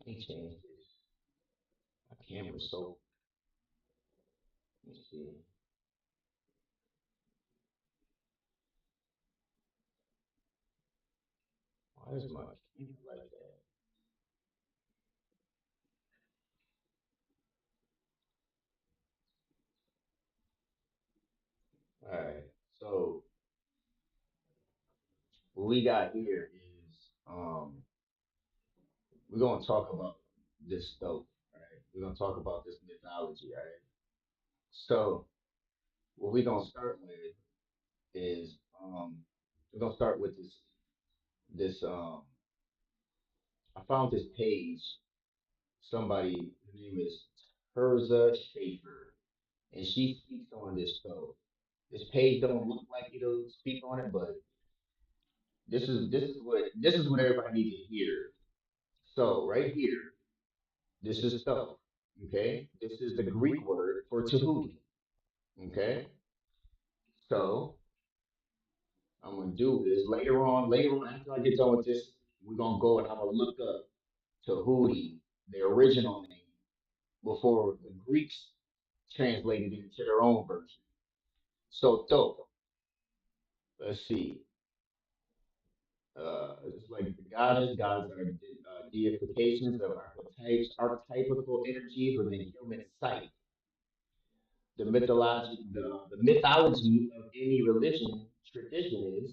Let me change this. My camera's so. Let me see. Why is my camera like that? All right. So what we got here is we're gonna talk about this stuff. Right. We're gonna talk about this mythology. Right. So what we're gonna start with is we're gonna start with this. I found this page. Somebody, her name is Terza Schaefer, and she speaks on this stuff. This page don't look like it'll speak on it, but this is what everybody needs to hear. So right here, this is stuff. Okay, this is the Greek word for Tahuti. Okay, so I'm gonna do this later on. Later on, after I get done with this, we're gonna go and I'm gonna look up Tahuti, the original name, before the Greeks translated it into their own version. So Thoth, let's see. It's like the gods are deifications of archetypes, archetypical energies within human sight. The mythology of any religion tradition is,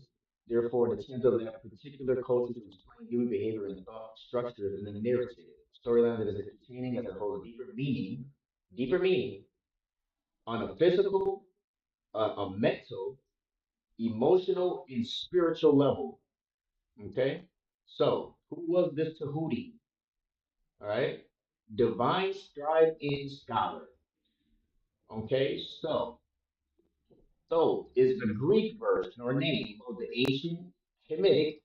therefore, an attempt of that particular culture to explain human behavior and thought structures in a narrative storyline that is containing as a whole deeper meaning on a physical, a mental, emotional, and spiritual level. Okay, so who was this Tahuti? All right, divine scribe and scholar. Okay, so is the Greek version or name of the ancient Hamitic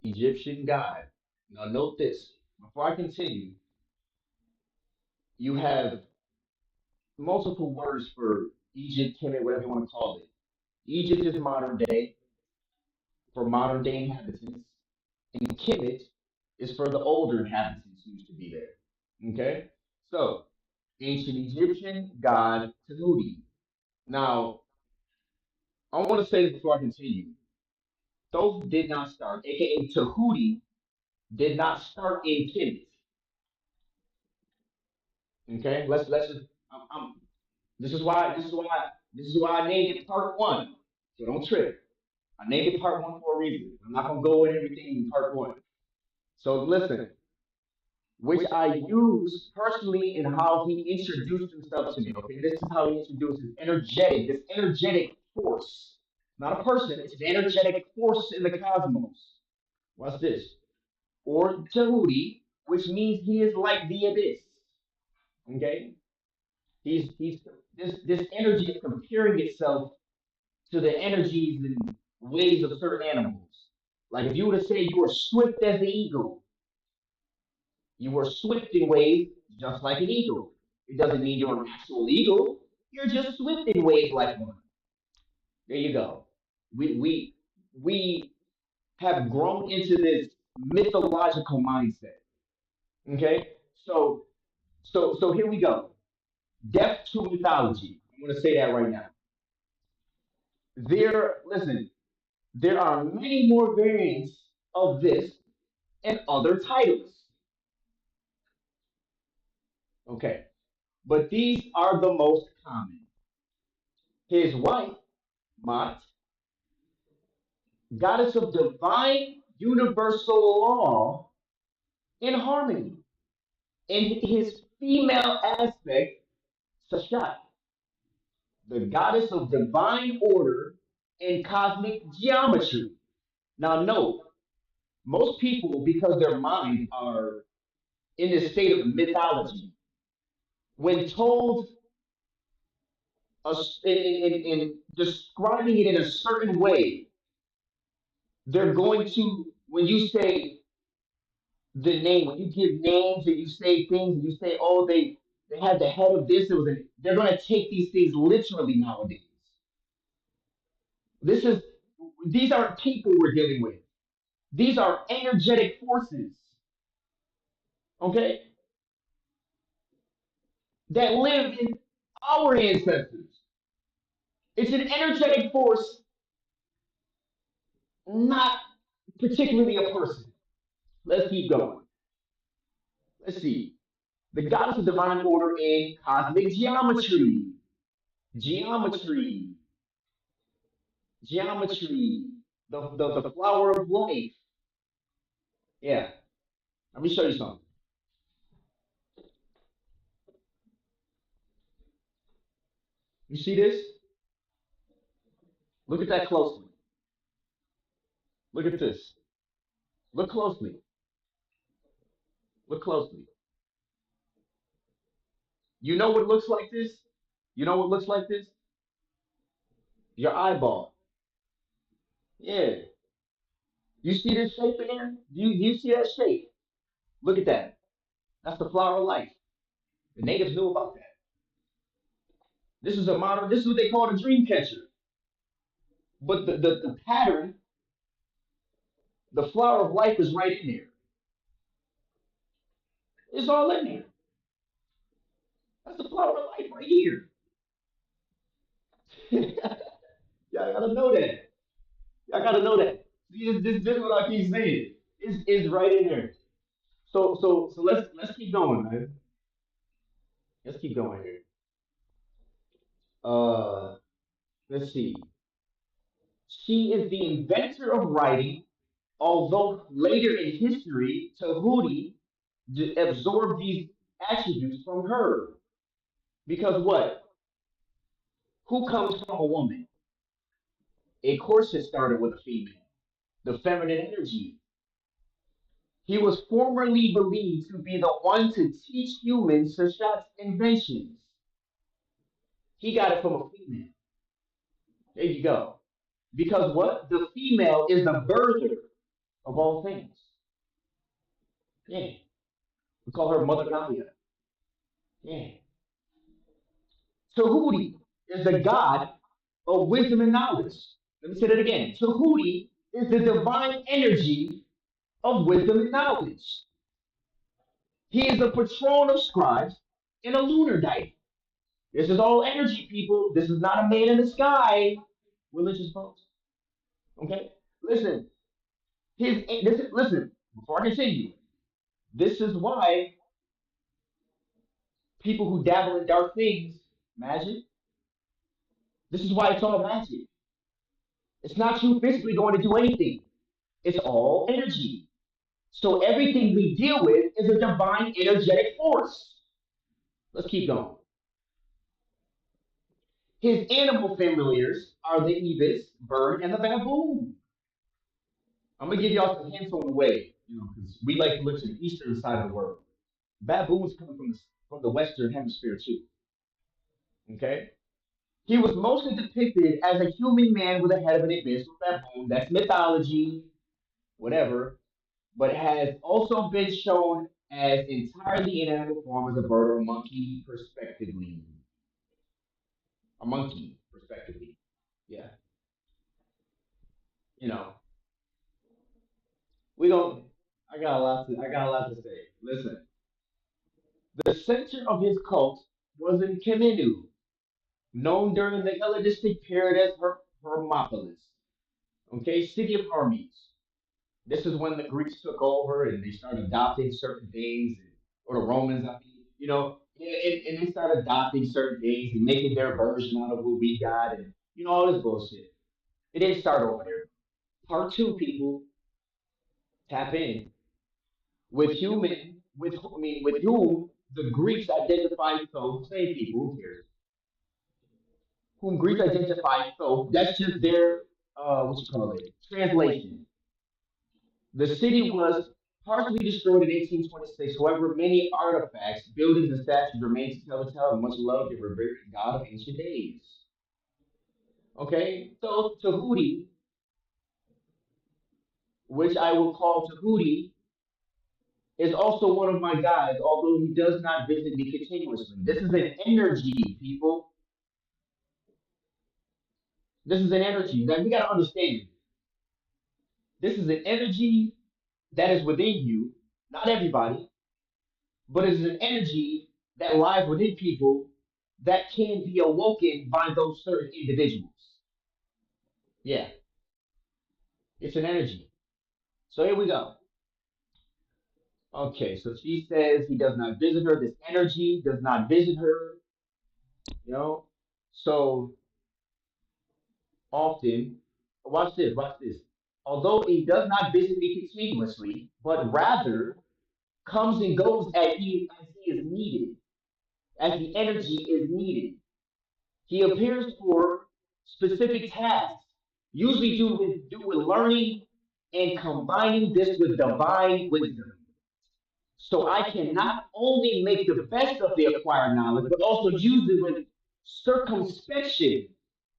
Egyptian god. Now note this. Before I continue, you have multiple words for Egypt, Kemet, whatever you want to call it. Egypt is modern day for modern day inhabitants, and Kemet is for the older inhabitants who used to be there. Okay? So, ancient Egyptian god Tanuti. Now, I want to say this before I continue. Thoth did not start, aka Tahuti, did not start in Kemet. Okay, let's just. This is why I named it part one. So don't trip. I named it part one for a reason. I'm not gonna go in everything in part one. So listen, which I use personally in how he introduced himself to me. Okay, this is how he introduced this energetic force, not a person. It's an energetic force in the cosmos. What's this? Or Tahuti, which means he is like the abyss. Okay, he's this energy is comparing itself to the energies and ways of certain animals. Like if you were to say you were swift as the eagle, you were swift in ways just like an eagle. It doesn't mean you're an actual eagle. You're just swift in ways like one. There you go. We have grown into this mythological mindset. Okay, so here we go. Depth to mythology. I'm going to say that right now. Listen, there are many more variants of this and other titles. Okay, but these are the most common. His wife, Mot, goddess of divine universal law and harmony. In his female aspect, Sashat, the goddess of divine order and cosmic geometry. Now, note, most people, because their minds are in this state of mythology, when told in describing it in a certain way, they're going to, when you say the name, when you give names and you say things, and you say, oh, they had the head of this, they're going to take these things literally nowadays. This is, these aren't people we're dealing with. These are energetic forces. Okay, that lived in our ancestors. It's an energetic force, not particularly a person. Let's keep going. Let's see. The goddess of divine order in cosmic geometry. Geometry. Geometry. The flower of life. Yeah. Let me show you something. You see this? Look at that closely. Look at this. Look closely. Look closely. You know what looks like this? You know what looks like this? Your eyeball. Yeah. You see this shape in there? Do you see that shape? Look at that. That's the flower of life. The natives knew about that. This is a modern, this is what they call a dream catcher. But the pattern, the flower of life is right in there. It's all in there. That's the flower of life right here. Y'all gotta know that. Y'all gotta know that. This is what I keep saying. It's right in there. So let's keep going, man. Let's keep going here. Uh, let's see. She is the inventor of writing, although later in history, Tahuti absorbed these attributes from her. Because what? Who comes from a woman? A course, it started with a female, the feminine energy. He was formerly believed to be the one to teach humans Sashat's inventions. He got it from a female. There you go. Because what? The female is the birther of all things. Yeah. We call her Mother Gaia. Yeah. Tahuti is the god of wisdom and knowledge. Let me say that again. Tahuti is the divine energy of wisdom and knowledge. He is the patron of scribes and a lunar diet. This is all energy, people. This is not a man in the sky. Religious folks. Okay? Listen. Listen, before I continue, this is why people who dabble in dark things, magic, this is why it's all magic. It's not you physically going to do anything. It's all energy. So everything we deal with is a divine energetic force. Let's keep going. His animal familiars are the ibis, bird, and the baboon. I'm gonna give y'all some hints on the way, because we like to look to the eastern side of the world. Baboons come from the western hemisphere too. Okay, he was mostly depicted as a human man with a head of an ibis or baboon. That's mythology, whatever, but has also been shown as entirely in animal form as a bird or a monkey, respectively. A monkey, respectively. Yeah, you know, we don't. I got a lot to say. Listen, the center of his cult was in Kemenu, known during the Hellenistic period as Hermopolis. Okay, city of Hermes. This is when the Greeks took over and they started adopting certain things, or the Romans, I mean, and they started adopting certain things and making their version out of what we got, and all this bullshit. It didn't start over there. Part two, people, tap in with whom the Greeks identified Thoth. Say people, who cares? Whom Greeks identified Thoth. That's just their what you call it, translation. The city was partially destroyed in 1826. However, many artifacts, buildings, and statues remain to tell the tale of much love they revered God of ancient days. Okay, so Tahuti, which I will call Tahuti, is also one of my guides, although he does not visit me continuously. This is an energy, people. This is an energy. Now we gotta understand. This is an energy that is within you. Not everybody. but it's an energy that lies within people that can be awoken by those certain individuals. Yeah, it's an energy. So here we go. Okay, so she says he does not visit her. This energy does not visit her, you know. So often, watch this. Although he does not visit me continuously, but rather comes and goes as he is needed, as the energy is needed. He appears for specific tasks, usually do with learning and combining this with divine wisdom. So I can not only make the best of the acquired knowledge, but also use it with circumspection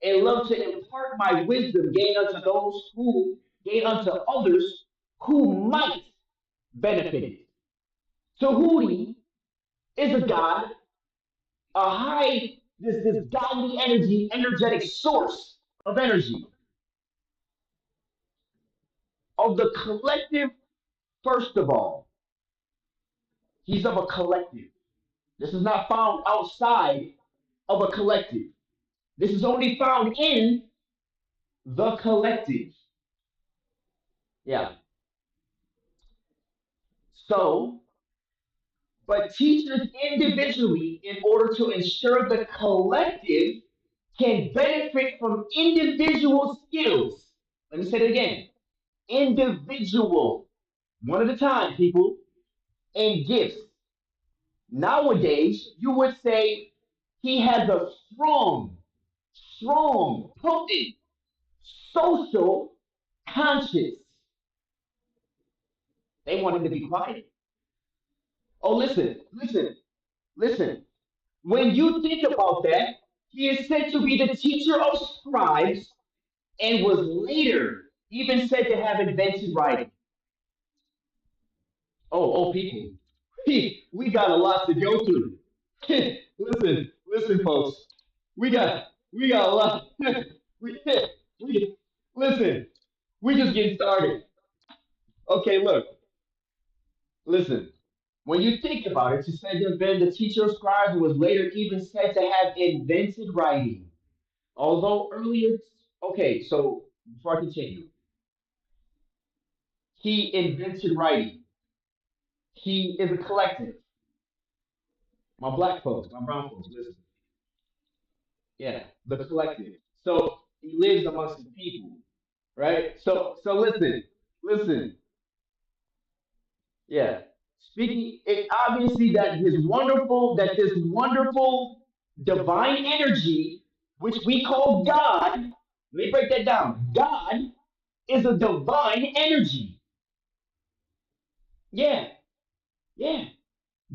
and love to impart my wisdom, gain unto others who might benefit it. So Hootie is a god, a high, this godly energy, energetic source of energy, of the collective, first of all. He's of a collective. This is not found outside of a collective. This is only found in the collective. Yeah. So, but teachers individually, in order to ensure the collective can benefit from individual skills. Let me say it again. Individual, one at a time, people, and gifts. Nowadays, you would say he has a strong, potent social conscience. They want him to be quiet. Oh, listen. When you think about that, he is said to be the teacher of scribes and was later even said to have invented writing. Oh, people, we got a lot to go through. Listen, folks, we got a lot. we listen. We just getting started. Okay, look, listen. When you think about it, she said to have been the teacher of scribes and was later even said to have invented writing. Although earlier, okay, so before I continue, he invented writing. He is a collective. My black folks, my brown folks, listen. Yeah, the collective. So he lives amongst the people, right? So listen. Yeah. Speaking, it obviously that this wonderful divine energy, which we call God, let me break that down. God is a divine energy. Yeah, yeah.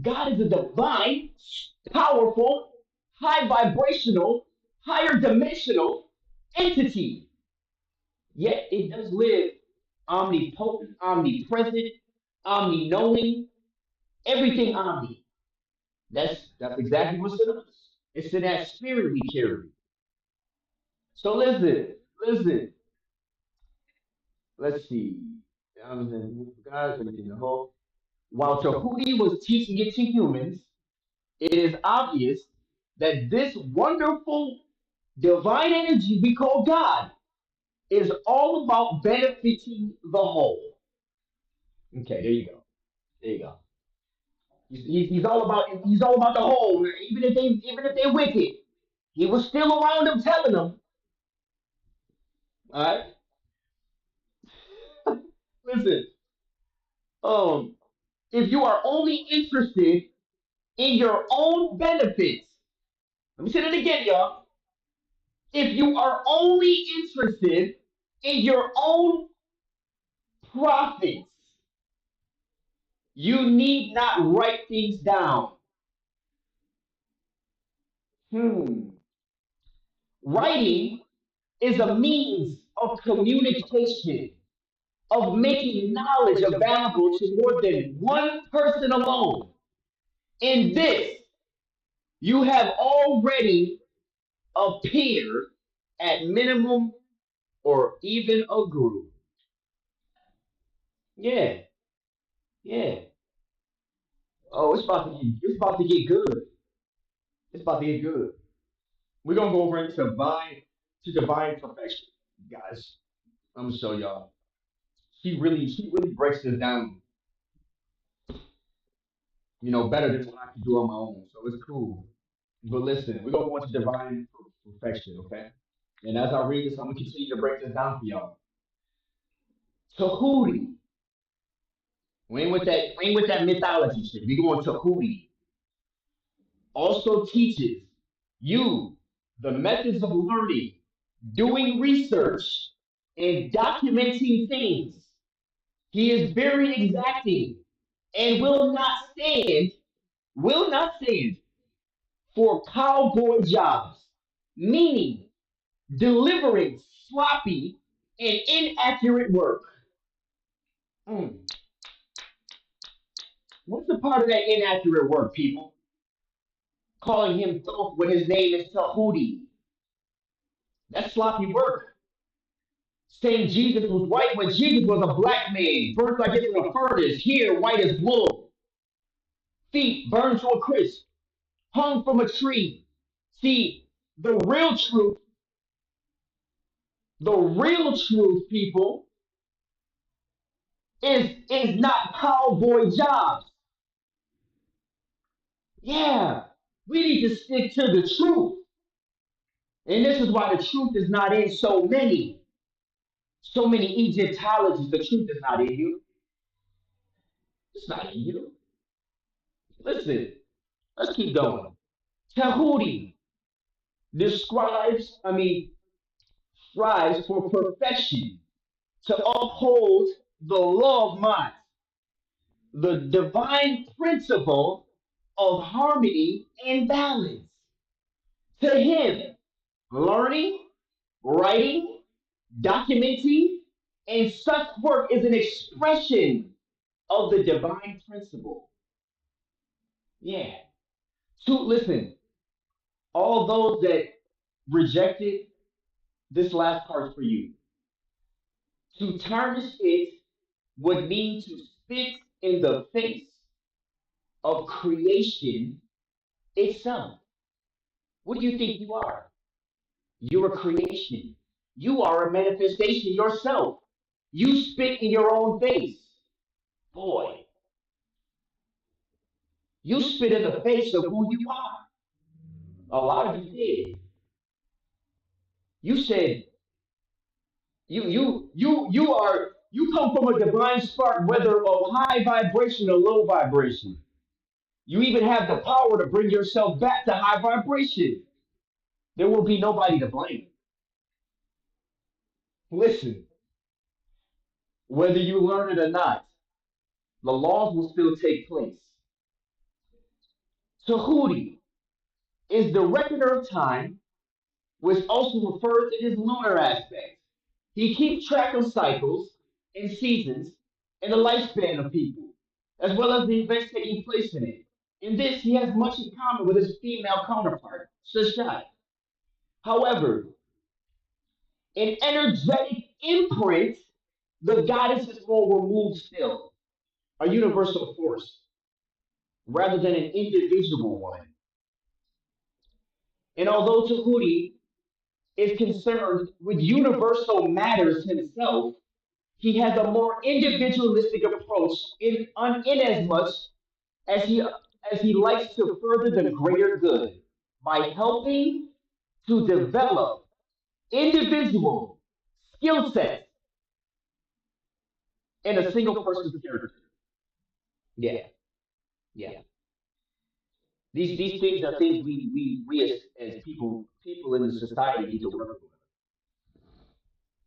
God is a divine, powerful, high vibrational, higher dimensional entity. Yet it does live omnipotent, omnipresent, omni knowing, everything omni. That's exactly what's in us. It's in that spirit we carry. So listen. Let's see. Guys, everything the whole. While Tahuti was teaching it to humans, it is obvious that this wonderful divine energy we call God is all about benefiting the whole. Okay, there you go. There you go. He's all about the whole. Even if they wicked, he was still around them telling them. All right, listen. Um, if you are only interested in your own benefits, let me say that again, y'all. If you are only interested in your own profits, you need not write things down. Hmm. Writing is a means of communication, of making knowledge available to more than one person alone. In this, you have already appeared at minimum or even a group. Yeah, yeah. Oh, it's about to get good. It's about to get good. We're gonna go over into divine perfection, guys. I'm gonna show y'all. She really breaks this down, better than what I can do on my own. So it's cool. But listen, we're gonna go into divine perfection, okay? And as I read this, I'm gonna continue to break this down for y'all. Tahuti. We ain't with that mythology shit. We going to Tahuti. Also teaches you the methods of learning, doing research, and documenting things. He is very exacting and will not stand for cowboy jobs, meaning delivering sloppy and inaccurate work. Mm. What's the part of that inaccurate work, people? Calling him Thoth when his name is Tahuti. That's sloppy work. Saying Jesus was white when Jesus was a black man, burnt like it's in a furnace, hair white as wool, feet burned to a crisp, hung from a tree. See, the real truth, people, is not cowboy jobs. Yeah, we need to stick to the truth. And this is why the truth is not in so many Egyptologies. The truth is not in you. It's not in you. Listen, let's keep going. Tahuti describes, I mean, strives for perfection, to uphold the law of mind, the divine principle of harmony and balance. To him, learning, writing, documenting, and such work is an expression of the divine principle. Yeah. Listen, all those that rejected this last part for you. To tarnish it would mean to spit in the face of creation itself. What do you think you are? You're a creation. You are a manifestation yourself. You spit in your own face. Boy, you spit in the face of who you are. A lot of you did. You said you come from a divine spark, whether of high vibration or low vibration. You even have the power to bring yourself back to high vibration. There will be nobody to blame. Listen, whether you learn it or not, the laws will still take place. Tahuti is the reckoner of time, which also refers to his lunar aspect. He keeps track of cycles and seasons and the lifespan of people, as well as the events taking place in it. In this, he has much in common with his female counterpart, Shashai. However, an energetic imprint, the goddess is more removed still, a universal force, rather than an individual one. And although Tahuti is concerned with universal matters himself, he has a more individualistic approach in as much as he likes to further the greater good by helping to develop individual skill sets in a single person's character. Yeah, yeah. These things are things we as people in the society need to work with.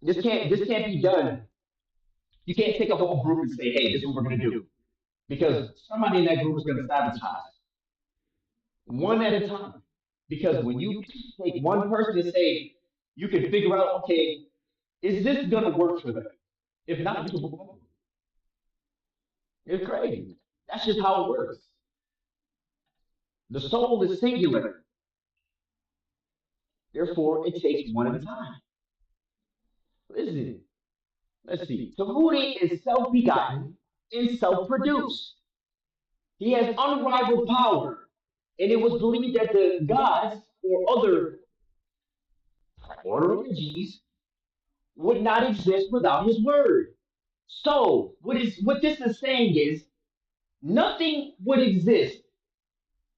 This can't be done. You can't take a whole group and say, hey, this is what we're gonna do. Because somebody in that group is gonna sabotage one at a time. Because when you take one person and say, you can figure out, okay, is this gonna work for them? If not, you can move on. It's crazy. That's just how it works. The soul is singular. Therefore, it takes one at a time. Listen, let's see. Tahuti is self begotten and self produced. He has unrivaled power. And it was believed that the gods or other primordial energies would not exist without his word. So, what this is saying is nothing would exist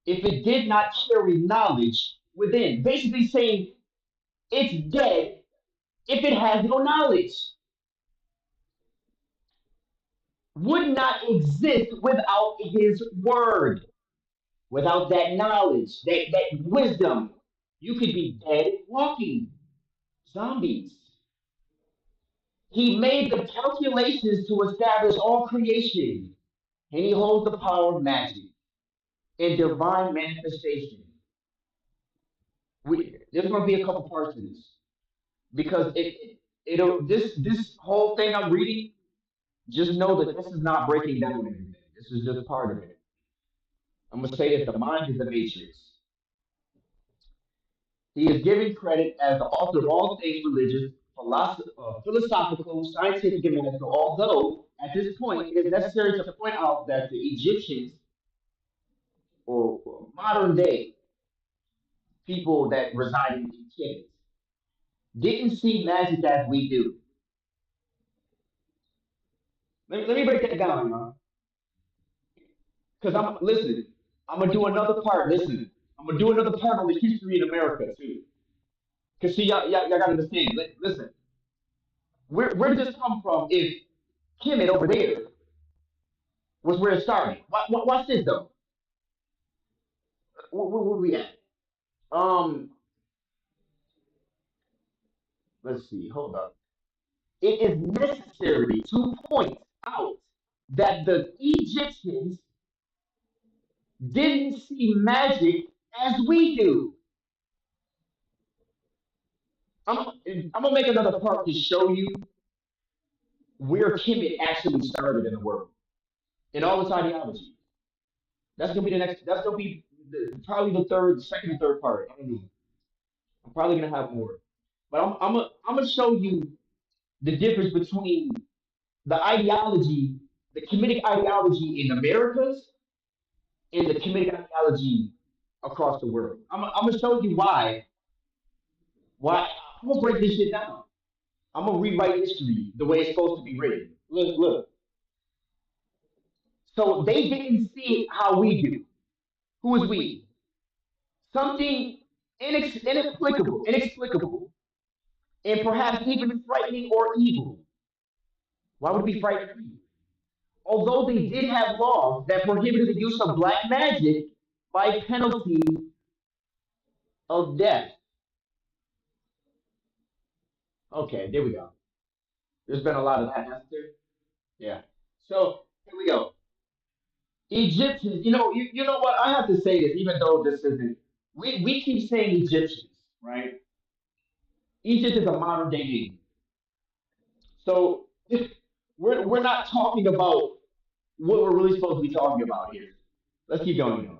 if it did not carry knowledge within. Basically saying it's dead if it has no knowledge. Would not exist without his word, without that knowledge, that wisdom. You could be dead walking, zombies. He made the calculations to establish all creation, and he holds the power of magic and divine manifestation. There's going to be a couple parts to this because this whole thing I'm reading. Just know that this is not breaking down everything. This is just part of it. I'm going to say that the mind is the matrix. He is given credit as the author of all things religious, philosophical, scientific, and medical, although at this point it is necessary to point out that the Egyptians, or modern day people that reside in caves, didn't see magic as we do. Let me break that down, y'all. Because I'm listening. I'm gonna do another part. Listen, I'm gonna do another part on the history in America too. Cause see, y'all gotta understand. Listen, where did this come from? If Kemet over there was where it started. Watch this though. Where we at? Um, let's see. Hold up. It is necessary to point out that the Egyptians didn't see magic as we do. I'm, I'm gonna make another part to show you where Kemet actually started in the world in all its ideology. That's gonna be the next. That's gonna be probably the third, second, and third part. I don't know. I'm probably gonna have more, but I'm gonna show you the difference between the ideology, the Kemetic ideology in Americas, and the Kemetic ideology across the world. I'm gonna show you why. Why I'm gonna break this shit down. I'm gonna rewrite history the way it's supposed to be written. Look. So they didn't see it how we do. Who is we? Something inexplicable, and perhaps even frightening or evil. Why would it be frightening? Although they did have laws that prohibited the use of black magic by penalty of death. Okay, there we go. There's been a lot of that, hasn't there? Yeah. So here we go. Egyptians, you know what? I have to say this, even though this isn't. We keep saying Egyptians, right? Egypt is a modern day name. So we're not talking about what we're really supposed to be talking about here. Let's keep going.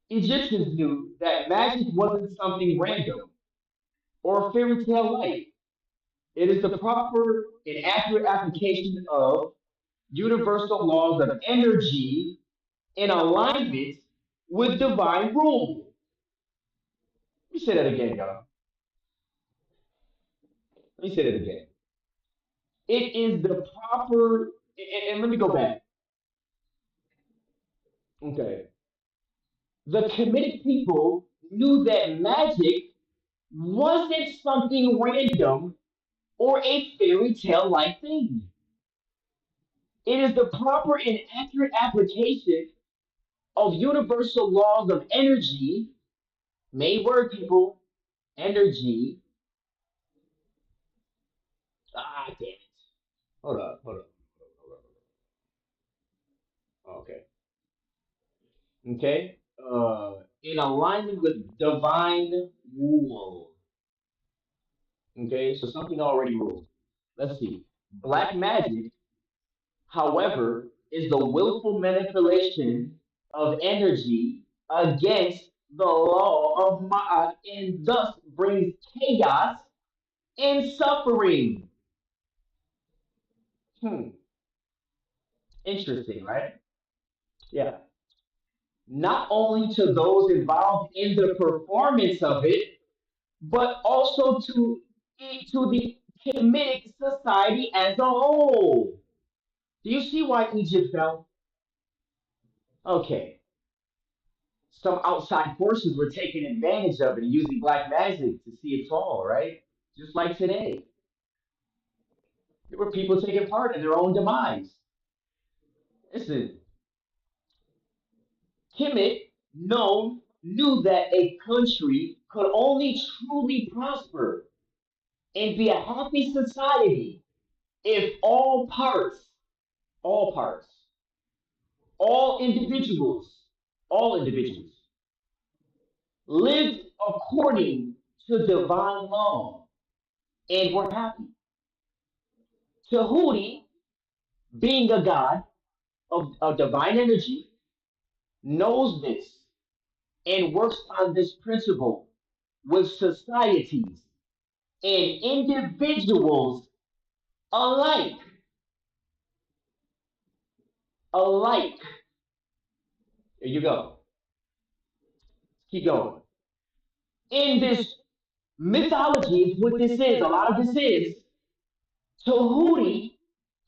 Egyptians knew that magic wasn't something random or a fairy tale like. It is the proper and accurate application of universal laws of energy in alignment with divine rule. Let me say that again, y'all. Let me say that again. It is the proper, and let me go back. Okay. The committed people knew that magic wasn't something random or a fairy tale like thing. It is the proper and accurate application of universal laws of energy, main word people, energy. Ah, damn it. Hold up. Okay. In alignment with divine rule. Okay, so something already ruled. Let's see. Black magic, however, is the willful manipulation of energy against the law of Ma'at and thus brings chaos and suffering. Hmm. Interesting, right? Yeah. Not only to those involved in the performance of it, but also to the Kemetic society as a whole. Do you see why Egypt fell? Okay, some outside forces were taking advantage of it and using black magic to see it fall, right? Just like today, there were people taking part in their own demise. Listen, Kemet knew that a country could only truly prosper and be a happy society if all parts, all individuals lived according to divine law and were happy. Tahuti, being a god of divine energy, knows this and works on this principle with societies and individuals alike. Alike. There you go. Keep going. In this mythology, is what this is. A lot of this is. Tahuti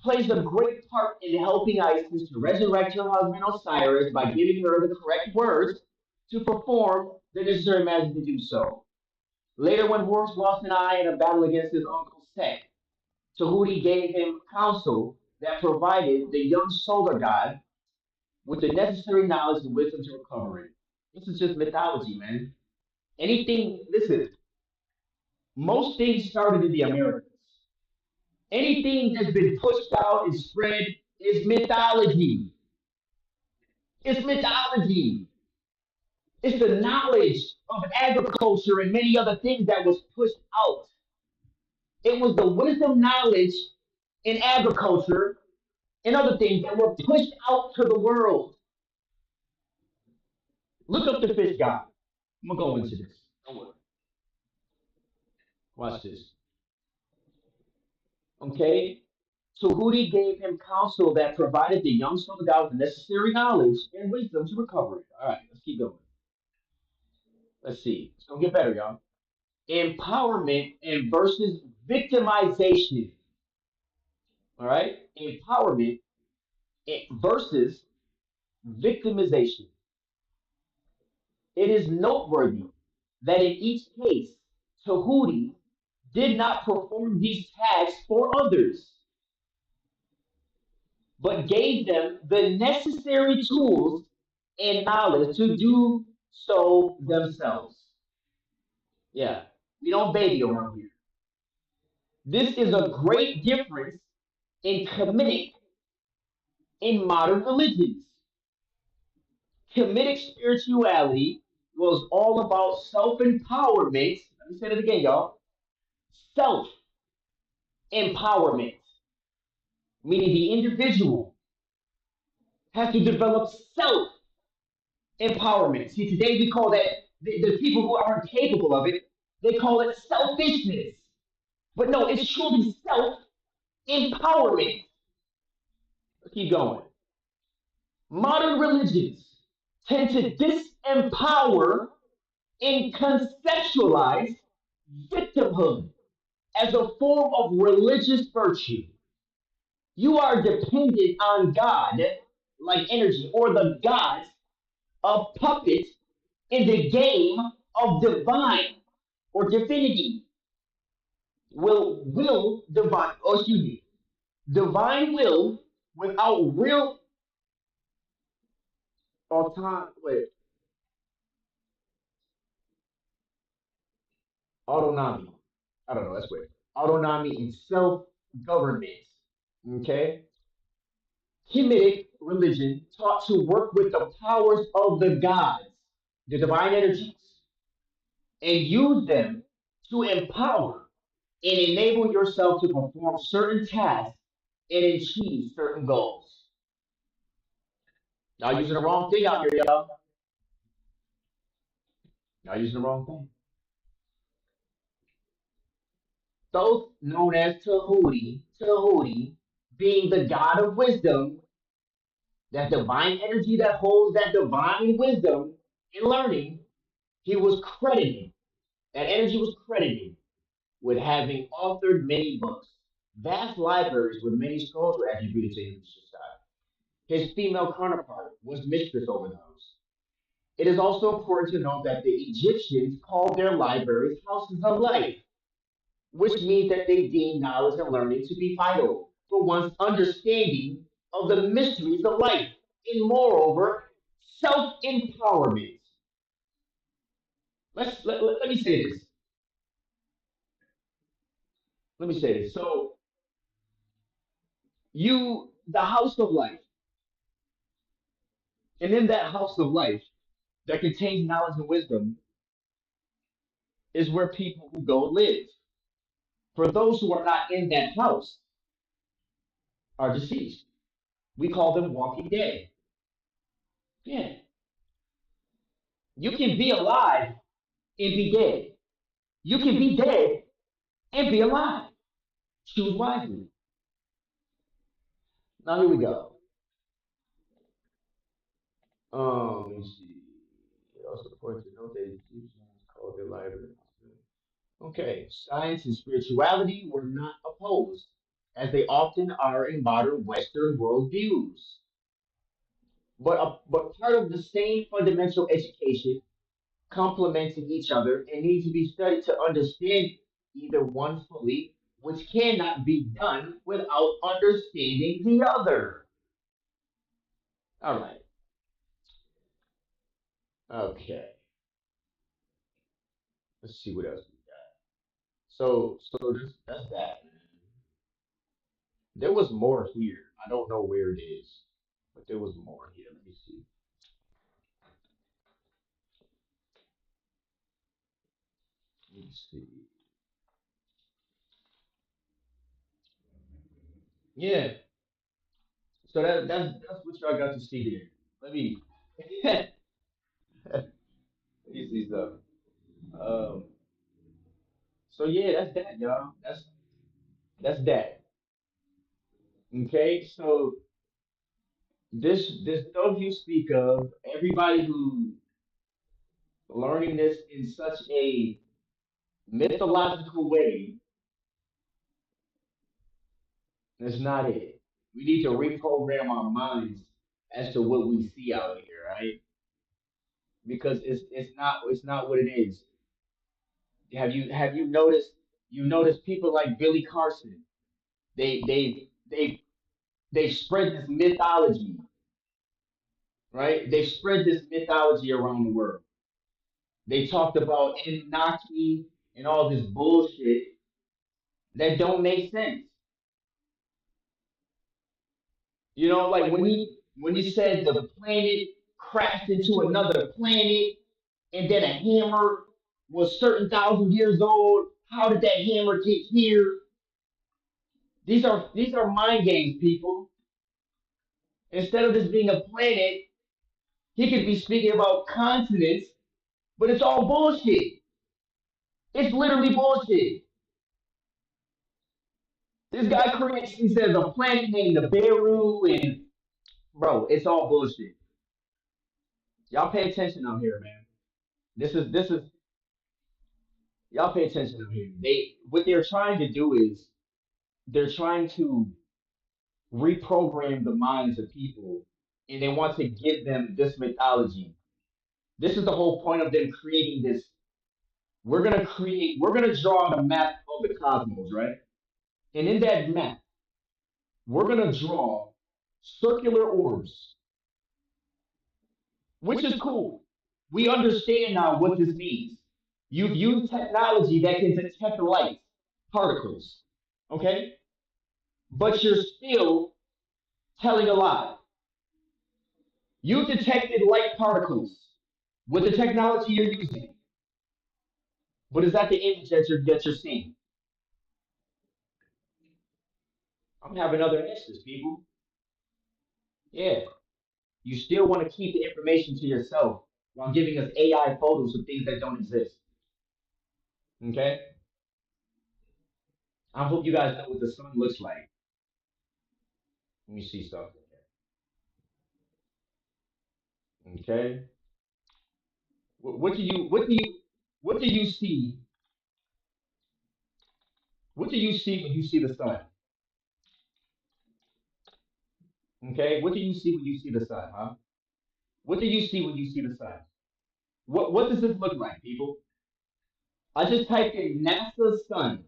plays a great part in helping Isis to resurrect her husband Osiris by giving her the correct words to perform the necessary magic to do so. Later, when Horus lost an eye in a battle against his uncle Set, Tahuti gave him counsel that provided the young solar god with the necessary knowledge and wisdom to recover it. This is just mythology, man. Anything, listen, most things started in the Americas. Anything that's been pushed out and spread is mythology. It's mythology. It's the knowledge of agriculture and many other things that was pushed out. It was the wisdom, knowledge in agriculture and other things that were pushed out to the world. Look up the fish god. I'm gonna go into this. Don't worry. Watch this. Okay? So Hudi gave him counsel that provided the young son of God with the necessary knowledge and wisdom to recover it. All right, let's keep going. Let's see. It's gonna get better, y'all. Empowerment and versus victimization. All right? Empowerment versus victimization. It is noteworthy that in each case, Tahuti did not perform these tasks for others, but gave them the necessary tools and knowledge to do so themselves. Yeah, we don't baby around here. This is a great difference in committing in modern religions. Comedic spirituality was all about self empowerment. Let me say that again, y'all. Self empowerment, meaning the individual has to develop self empowerment. See, today we call that the people who aren't capable of it, they call it selfishness. But no, it's truly self empowerment. Let's keep going. Modern religions tend to disempower and conceptualize victimhood as a form of religious virtue. You are dependent on God, like energy, or the gods, a puppet in the game of divine or divinity. Will divine, oh excuse me, divine will without real autonomy, wait, autonomy. I don't know, that's weird. Autonomy and self government. Okay? Kemetic religion taught to work with the powers of the gods, the divine energies, and use them to empower and enable yourself to perform certain tasks and achieve certain goals. Y'all using the wrong thing out here, y'all. Y'all using the wrong thing. Thoth, known as Tahuti, being the god of wisdom, that divine energy that holds that divine wisdom and learning, he was credited, that energy was credited with having authored many books, vast libraries with many scrolls were attributed to him. His female counterpart was mistress over those. It is also important to note that the Egyptians called their libraries houses of life, which means that they deemed knowledge and learning to be vital for one's understanding of the mysteries of life, and moreover, self empowerment. Let me say this. Let me say this. So, the house of life, and in that house of life that contains knowledge and wisdom is where people who go live. For those who are not in that house are deceased. We call them walking dead. Yeah. You can be alive and be dead. You can be dead and be alive. Choose wisely. Now here we go. Let me see. It also points to note that Egyptians called their library. Okay, science and spirituality were not opposed, as they often are in modern Western worldviews. But part of the same fundamental education complementing each other and need to be studied to understand either one fully, which cannot be done without understanding the other. All right. Okay. Let's see what else we got. That's that. There was more here. I don't know where it is, but there was more here. Let me see. Let me see. Yeah. So that's what y'all got to see there. Let me let me see something. Um. So yeah, that's that, y'all. That's that. Okay. So this stuff you speak of, everybody who learning this in such a mythological way, that's not it. We need to reprogram our minds as to what we see out here, right? Because it's not what it is. Have you noticed people like Billy Carson? They they they they spread this mythology, right? They spread this mythology around the world. They talked about Anunnaki and all this bullshit that don't make sense. You know, like when he said the planet crashed into another planet and then a hammer was certain thousand years old. How did that hammer get here? These are mind games, people. Instead of this being a planet, he could be speaking about continents, but it's all bullshit. It's literally bullshit. This guy creates, he says, a planet named the Beru, and bro, it's all bullshit. Y'all pay attention out here, man. This is y'all pay attention out here. What they're trying to do is they're trying to reprogram the minds of people, and they want to give them this mythology. This is the whole point of them creating this. We're gonna draw a map of the cosmos, right? And in that map, we're gonna draw circular orbs, which is cool. We understand now what this means. You've used technology that can detect light particles, okay? But you're still telling a lie. You detected light particles with the technology you're using, but is that the image that you're seeing? I'm having other answers, people. Yeah, you still want to keep the information to yourself while giving us AI photos of things that don't exist. Okay, I hope you guys know what the sun looks like. Let me see something. Okay. What do you see? What do you see when you see the sun? Okay. What do you see when you see the sun? Huh? What do you see when you see the sun? What does this look like, people? I just typed in NASA sun.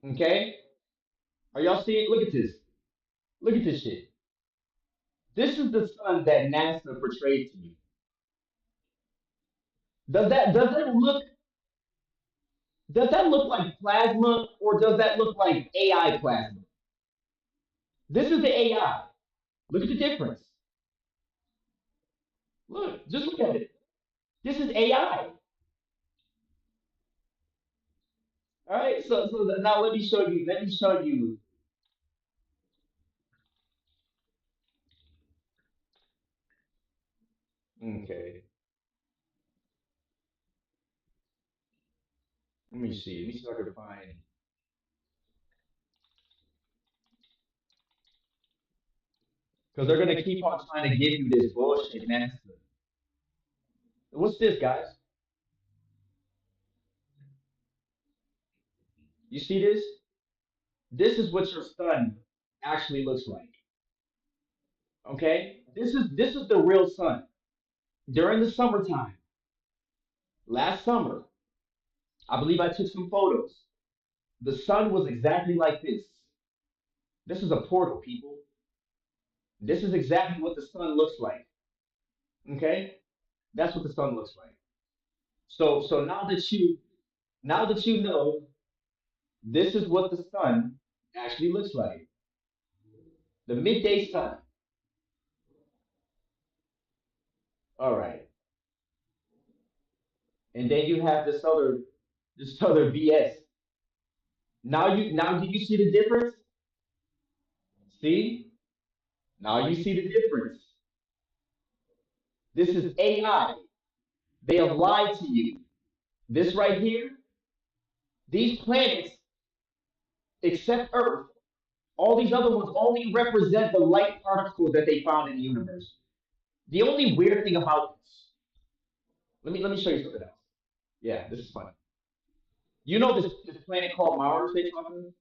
Okay. Are y'all seeing? Look at this. Look at this shit. This is the sun that NASA portrayed to you. Does that look like plasma or does that look like AI plasma? This is the AI. Look at the difference. Look, just look at it. This is AI. All right. So now let me show you. Let me show you. Okay. Let me see. Let me see if I can find. Because they're gonna keep on trying to give you this bullshit, man. What's this, guys? You see this? This is what your sun actually looks like. Okay? This is the real sun. During the summertime, last summer, I believe I took some photos. The sun was exactly like this. This is a portal, people. This is exactly what the sun looks like. Okay? That's what the sun looks like. So now that you know this is what the sun actually looks like. The midday sun. All right. And then you have this other BS. Now do you see the difference? See? Now you see the difference. This is AI. They have lied to you. This right here, these planets, except Earth, all these other ones only represent the light particles that they found in the universe. The only weird thing about this, let me show you something else. Yeah, this is funny. You know this planet called Mars they talking about?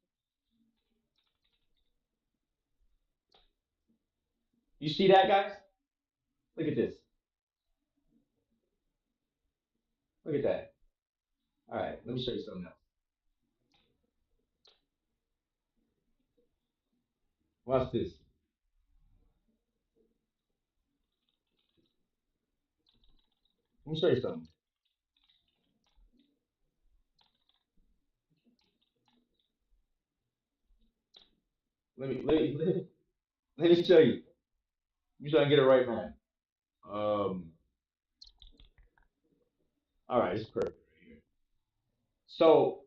You see that, guys? Look at this. Look at that. All right, let me show you something else. Watch this. Let me show you something. Let me show you. Let me try and get it right, man. All right, it's perfect right here. So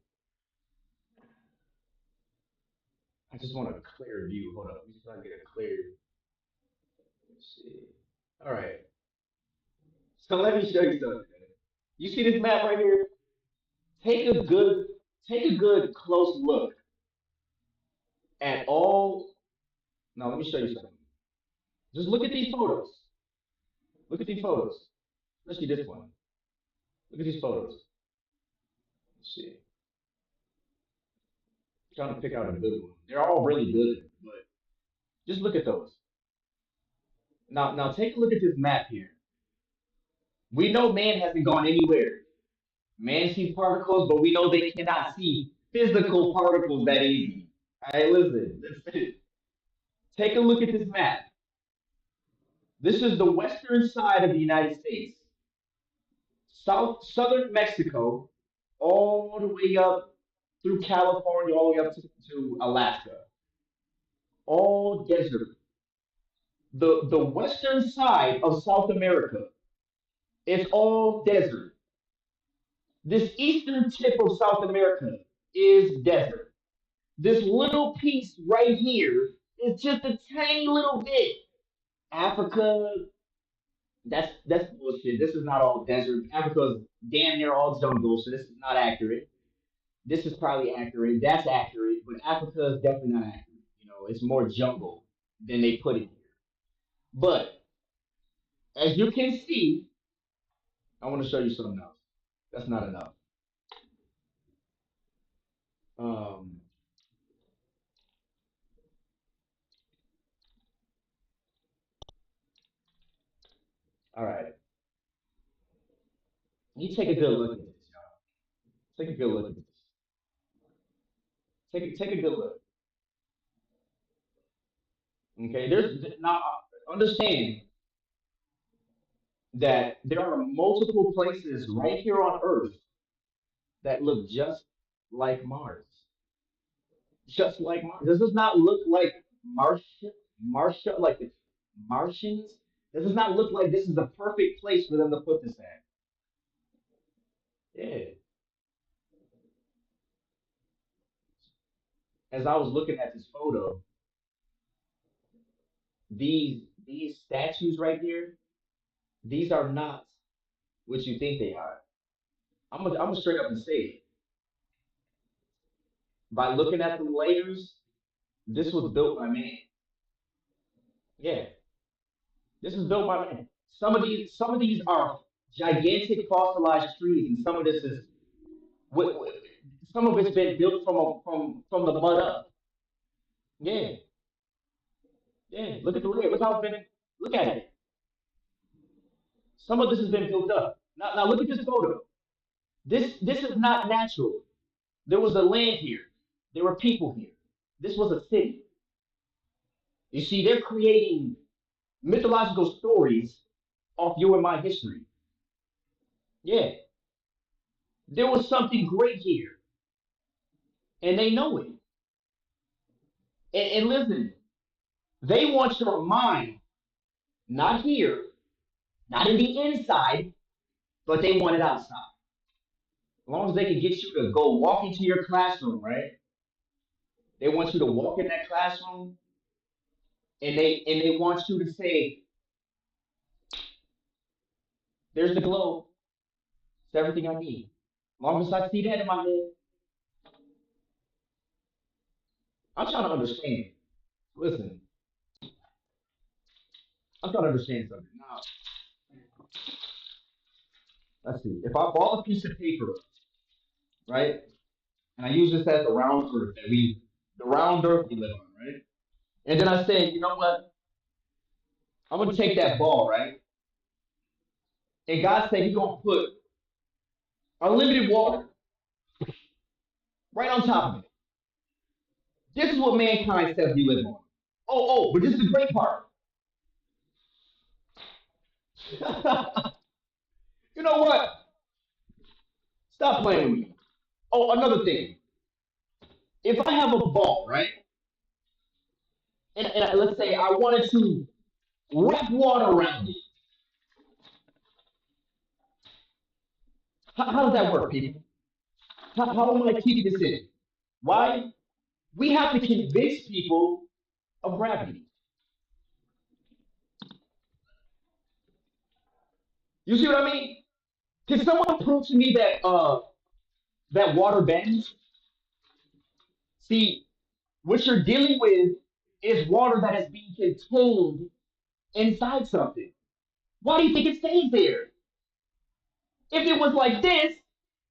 I just want a clear view. Hold up, let me try and get a clear. Let's see. All right. So let me show you something. You see this map right here? Take a good, take a good close look at all. Now let me show you something. Just look at these photos. Look at these photos, especially this one. Look at these photos. Let's see. I'm trying to pick out a good one. They're all really good, but just look at those. Now take a look at this map here. We know man hasn't gone anywhere. Man sees particles, but we know they cannot see physical particles that easy. All right, listen. Take a look at this map. This is the western side of the United States. Southern Mexico, all the way up through California, all the way up to Alaska. All desert. The western side of South America is all desert. This eastern tip of South America is desert. This little piece right here is just a tiny little bit. Africa, that's bullshit. This is not all desert. Africa's damn near all jungle, so this is not accurate. This is probably accurate. That's accurate, but Africa is definitely not accurate. It's more jungle than they put it here. But As you can see, I want to show you something else. That's not enough. Um, all right. You take a good look at this, y'all. Take a good look at this. Take a good look. Okay. There's now understand that there are multiple places right here on Earth that look just like Mars. Just like Mars. Does this not look like Martian, like the Martians? Does this not look like this is the perfect place for them to put this at? Yeah. As I was looking at this photo, these statues right here, these are not what you think they are. I'm gonna straight up and say it. By looking at the layers, this was built by man. Yeah, this was built by man. Some of these are gigantic fossilized trees, and some of this is some of it's been built from the mud up. Yeah, yeah. Look at the layer. Look how it's been. Look at it. Some of this has been built up. Now look at this photo. This is not natural. There was a land here. There were people here. This was a city. You see, they're creating mythological stories off your and my history. Yeah, there was something great here, and they know it. And listen, they want your mind, not here, not in the inside, but they want it outside. As long as they can get you to go walk into your classroom, right? They want you to walk in that classroom, and they want you to say, "There's the globe. It's everything I need." As long as I see that in my head, I'm trying to understand. Listen, I'm trying to understand something. Now, let's see. If I bought a piece of paper, right, and I use this as the round earth the round earth we live on, right? And then I say, you know what? I'm gonna take that ball, right? And God said He's gonna put unlimited water right on top of it. This is what mankind says we live on. But this is the great part. You know what? Stop playing with me. Oh, another thing. If I have a ball, right, and let's say I wanted to wrap water around it, how does that work, people? How am I to keep this in? Why? We have to convince people of gravity. You see what I mean? Can someone prove to me that that water bends? See, what you're dealing with is water that is being contained inside something. Why do you think it stays there? If it was like this,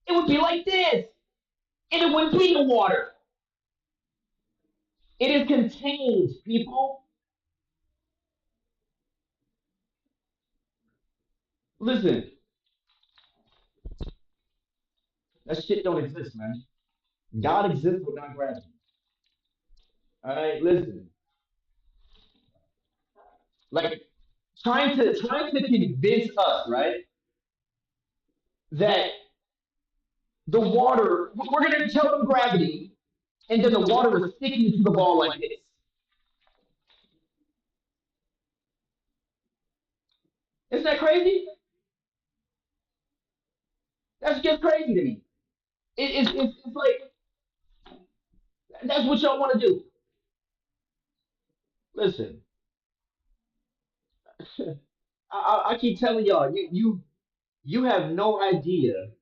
it would be like this, and it wouldn't be the water. It is contained, people. Listen, that shit don't exist, man. God exists without gravity. All right, listen. Like trying to convince us, right, that the water we're gonna tell them gravity, and then the water is sticking to the ball like this. Isn't that crazy? That's just crazy to me. It's like that's what y'all want to do. Listen, I keep telling y'all, you have no idea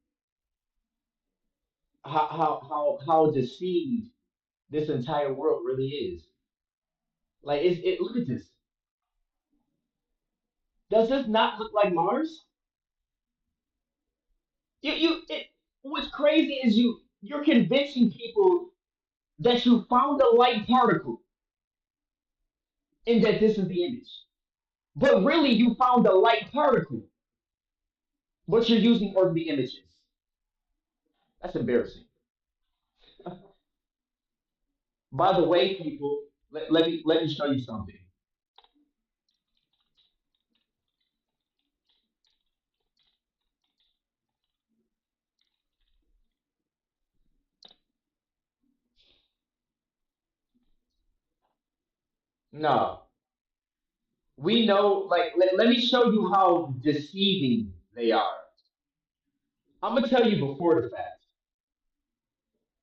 how deceived this entire world really is. Like it look at this. Does this not look like Mars? What's crazy is you're convincing people that you found a light particle and that this is the image. But really, you found a light particle, but you're using earthly images. That's embarrassing. By the way, people, let me show you something. No, we know. Like, let me show you how deceiving they are. I'm gonna tell you before the fact.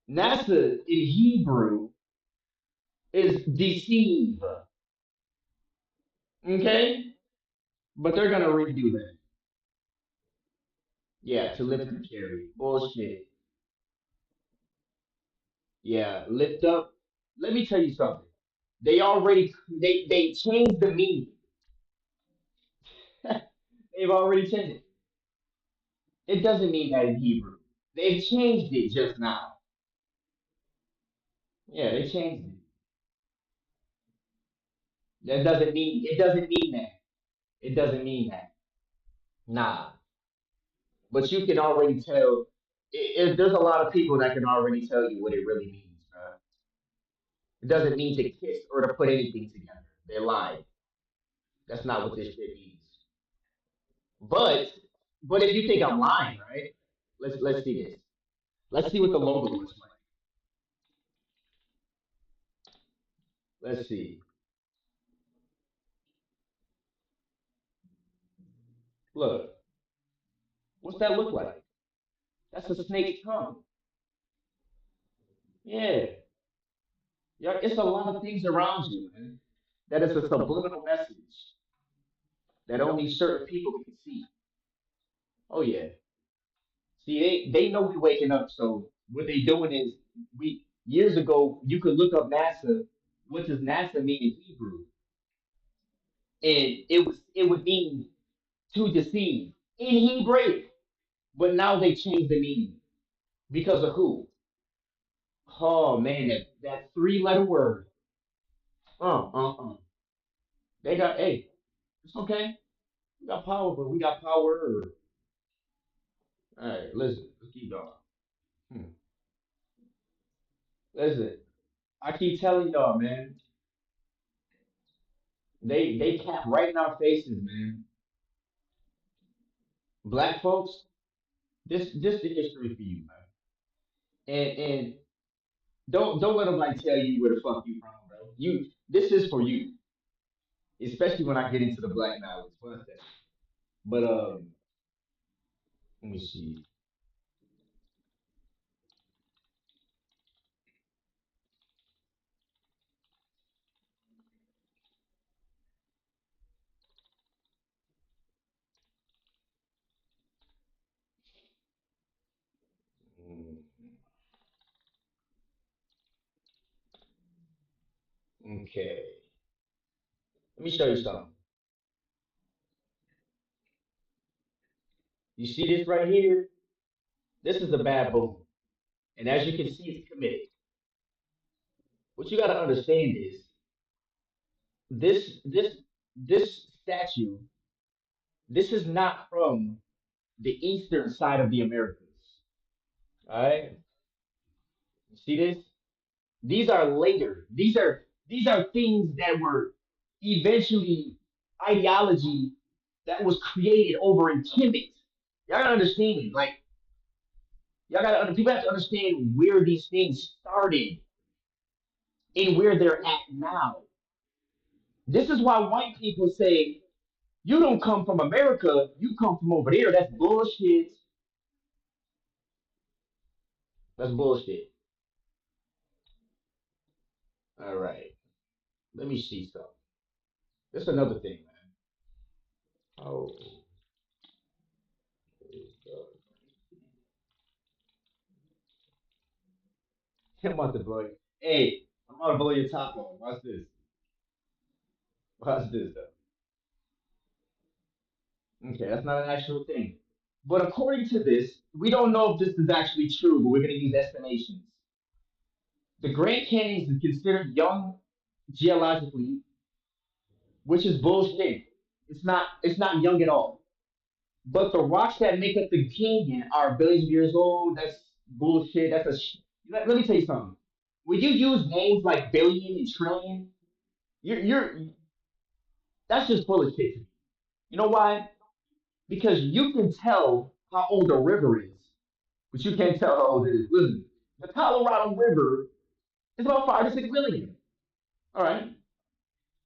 NASA in Hebrew is deceive. Okay, but they're gonna redo that. Yeah, to lift and carry. Bullshit. Yeah, lift up. Let me tell you something. They changed the meaning. They've already changed it. It doesn't mean that in Hebrew. They've changed it just now. Yeah, they changed it. That doesn't mean it doesn't mean that. It doesn't mean that. Nah. But you can already tell. There's a lot of people that can already tell you what it really means, bro. It doesn't mean to kiss or to put anything together. They lied. That's not what this shit means. But if you think I'm lying, right? Let's see this. Let's see what the logo looks like. Let's see. Look, what's that look like? That's a snake's tongue. Yeah, yeah. It's a lot of things around you, man. That is a subliminal message that only certain people can see. Oh yeah. See, they know we waking up. So what they doing is we years ago you could look up NASA. What does NASA mean in Hebrew? And it would mean to deceive in Hebrew. But now they changed the meaning because of who? Oh man, that three-letter word. Uh. They got hey, it's okay. We got power, but we got power. All right, listen, let's keep going. Hmm. Listen, I keep telling y'all, man. They cap right in our faces, man. Black folks, this the history for you, man. And don't let nobody tell you where the fuck you from, bro. You this is for you, especially when I get into the black knowledge. Fuck that. But let me see. Mm, okay, let me show you something. You see this right here? This is the baboon, and as you can see, it's committed. What you got to understand is this this this statue. This is not from the eastern side of the Americas. All right, you see this? These are later. These are things that were eventually ideology that was created over in Kemet. Y'all gotta understand, like people have to understand where these things started and where they're at now. This is why white people say you don't come from America, you come from over there. That's bullshit. That's bullshit. All right, let me see something. This is another thing, man. Oh, I'm about to blow you. Hey, I'm about to blow your top off. Watch this. Watch this though. Okay, that's not an actual thing. But according to this, we don't know if this is actually true, but we're going to use estimations. The Grand Canyon is considered young geologically, which is bullshit. It's not young at all. But the rocks that make up the canyon are billions of years old. That's bullshit. Let me tell you something. When you use names like billion and trillion, you're that's just full of shit. You know why? Because you can tell how old a river is, but you can't tell how old it is. Listen, the Colorado River is about 5 to 6 million. All right.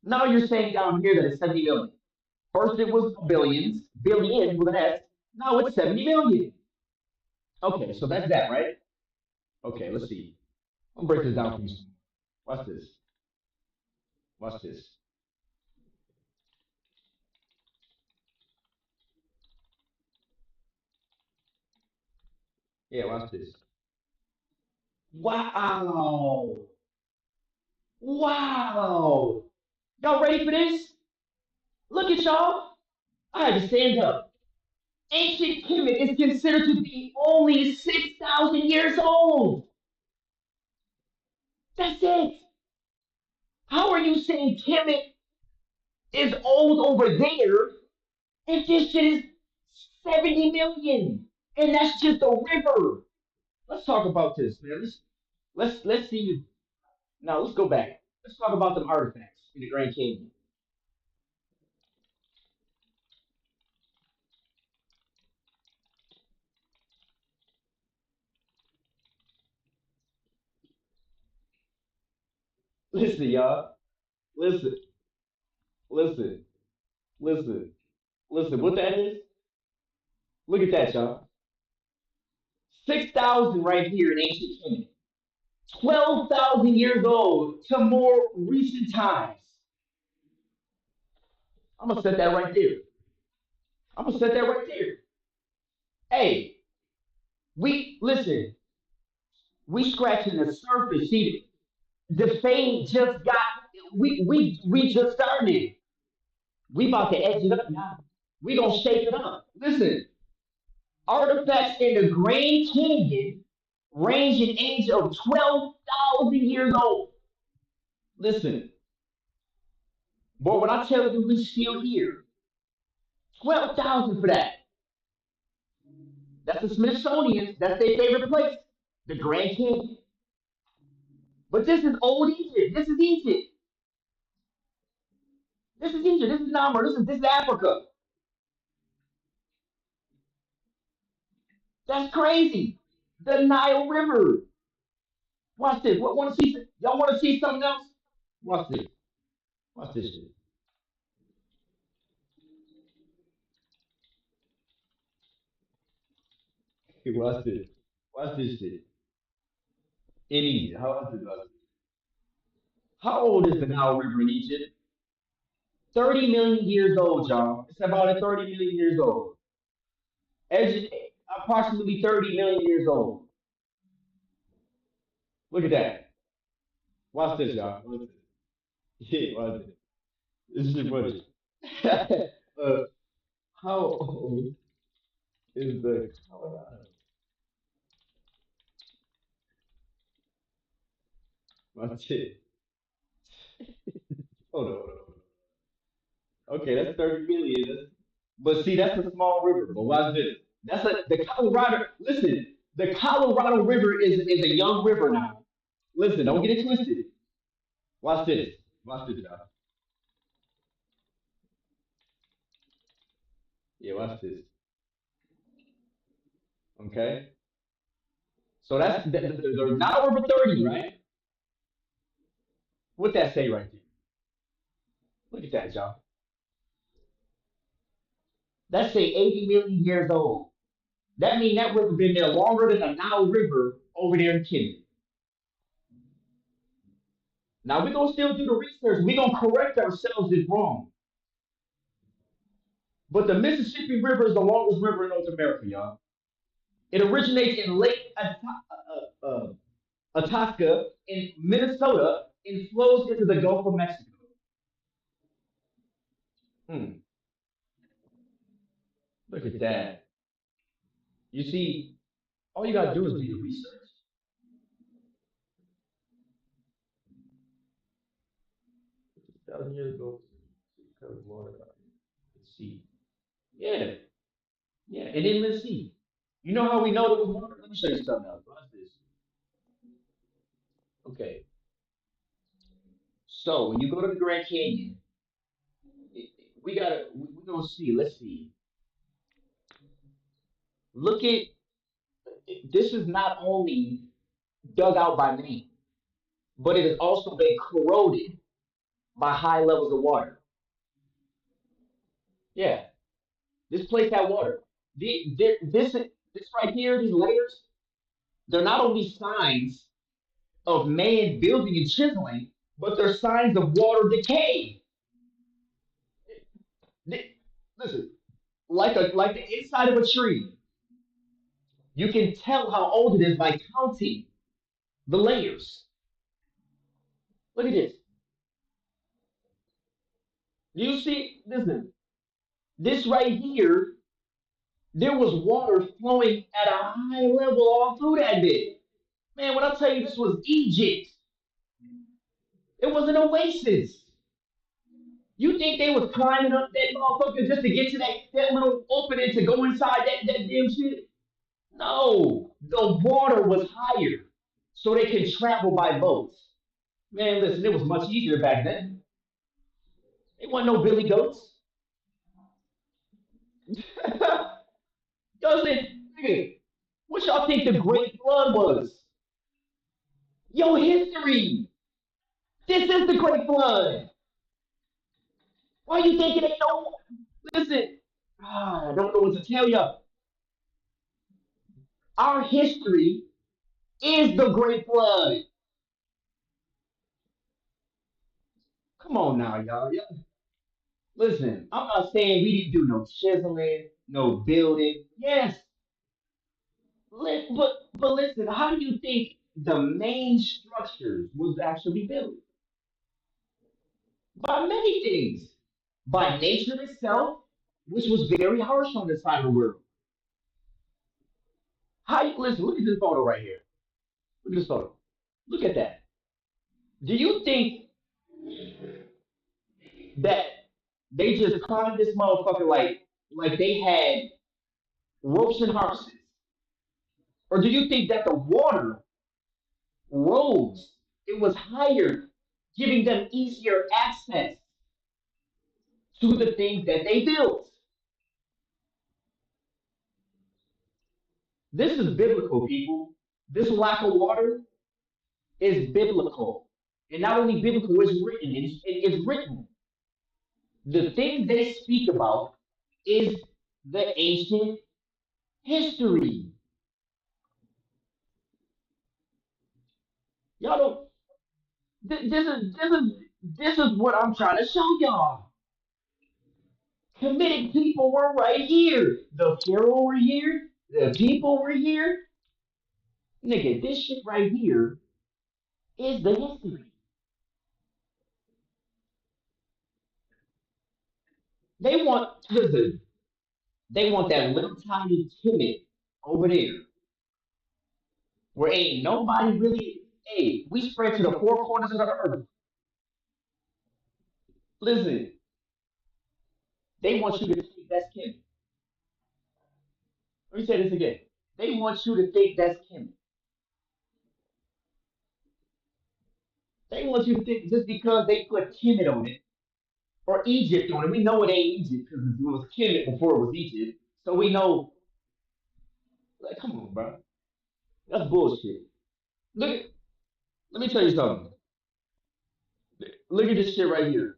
Now you're saying down here that it's 70 million. First it was billions, billion with an S. Now it's 70 million. Okay, so that's that, right? Okay, let's see. I'll break this down for you. Watch this. Watch this. Yeah, watch this. Wow. Wow. Y'all ready for this? Look at y'all. I had to stand up. Ancient Kemet is considered to be only 6,000 years old. That's it. How are you saying Kemet is old over there and this shit is 70 million? And that's just a river. Let's talk about this, man. Let's see. Now let's go back. Let's talk about them artifacts in the Grand Canyon. Listen, y'all. Listen, listen, listen, listen. What that is? Look at that, y'all. 6,000 right here in ancient Kemet. 12,000 years old to more recent times. I'm gonna set that right there. I'm gonna set that right there. Hey, we listen. We scratching the surface. See, the fade just got. We just started. We about to edge it up now. We gonna shake it up. Listen, artifacts in the Grand Canyon range in age of 12,000 years old. Listen, boy, when I tell you we still here, 12,000 for that. That's the Smithsonian. That's their favorite place, the Grand Canyon. But this is old Egypt. This is Egypt. This is Egypt. This is Namur. This is Africa. That's crazy. The Nile River. Watch this. What want to see? Y'all want to see something else? Watch this. Watch this shit. Hey, watch this. Watch this shit. In Egypt. How old is the Nile River in Egypt? 30 million years old, y'all. It's about 30 million years old. Edu- Approximately 30 million years old. Look at that. Watch this, y'all. Watch this. Yeah, watch this. This is funny. uh, how old is the Colorado? Watch it. Hold on. Okay, that's 30 million. But see, that's a small river. But watch this. The Colorado. Listen, the Colorado River is a young river now. Listen, don't get it twisted. Watch this. Watch this, y'all. Yeah, watch this. Okay. So that's the Nile River 30, right? What that say right there? Look at that, y'all. That say 80 million years old. That means that river been there longer than the Nile River over there in Kenya. Now we're gonna still do the research. We're gonna correct ourselves if wrong. But the Mississippi River is the longest river in North America, y'all. It originates in Lake Itasca in Minnesota and flows into the Gulf of Mexico. Hmm. Look at that. You see, all you gotta do is do your research. 1,000 years ago, covered water. Let's see. Yeah, yeah. And then let's see. You know how we know there was water? Let me show you something else. Watch this. Okay. So when you go to the Grand Canyon, we're gonna see. Let's see. Look at this is not only dug out by man, but it has also been corroded by high levels of water. Yeah, this place had water. This right here, these layers, they're not only signs of man building and chiseling, but they're signs of water decay. Listen, like the inside of a tree, you can tell how old it is by counting the layers. Look at this. You see, listen, this right here, there was water flowing at a high level all through that bit. Man, when I tell you this was Egypt, it was an oasis. You think they was climbing up that motherfucker just to get to that little opening to go inside that damn shit? No, the water was higher, so they could travel by boats. Man, listen, it was much easier back then. They wasn't no billy goats. Y'all said, nigga, what y'all think the Great Flood was? Yo, history. This is the Great Flood. Why you think it ain't no? Listen, I don't know what to tell y'all. Our history is the Great Flood. Come on now, y'all. Listen, I'm not saying we didn't do no chiseling, no building. Yes, but listen, how do you think the main structures was actually built? By many things. By nature itself, which was very harsh on this side of the world. How you listen? Look at this photo right here. Look at this photo. Look at that. Do you think that they just climbed this motherfucker like they had ropes and harnesses? Or do you think that the water rose? It was higher, giving them easier access to the things that they built. This is biblical, people. This lack of water is biblical. And not only biblical, it's written. The things they speak about is the ancient history. Y'all don't. This is what I'm trying to show y'all. Committed people were right here. The Pharaoh were here. The people were here. Nigga, this shit right here is the history. They want listen, they want that little tiny timid over there where ain't nobody really. Hey, we spread to the four corners of the earth. Listen, they want you to think that's Kim. Let me say this again. They want you to think that's Kim. They want you to think just because they put Kemet on it or Egypt on it. We know it ain't Egypt because it was Kemet before it was Egypt. So we know. Like, come on, bro. That's bullshit. Look, let me tell you something. Look at this shit right here.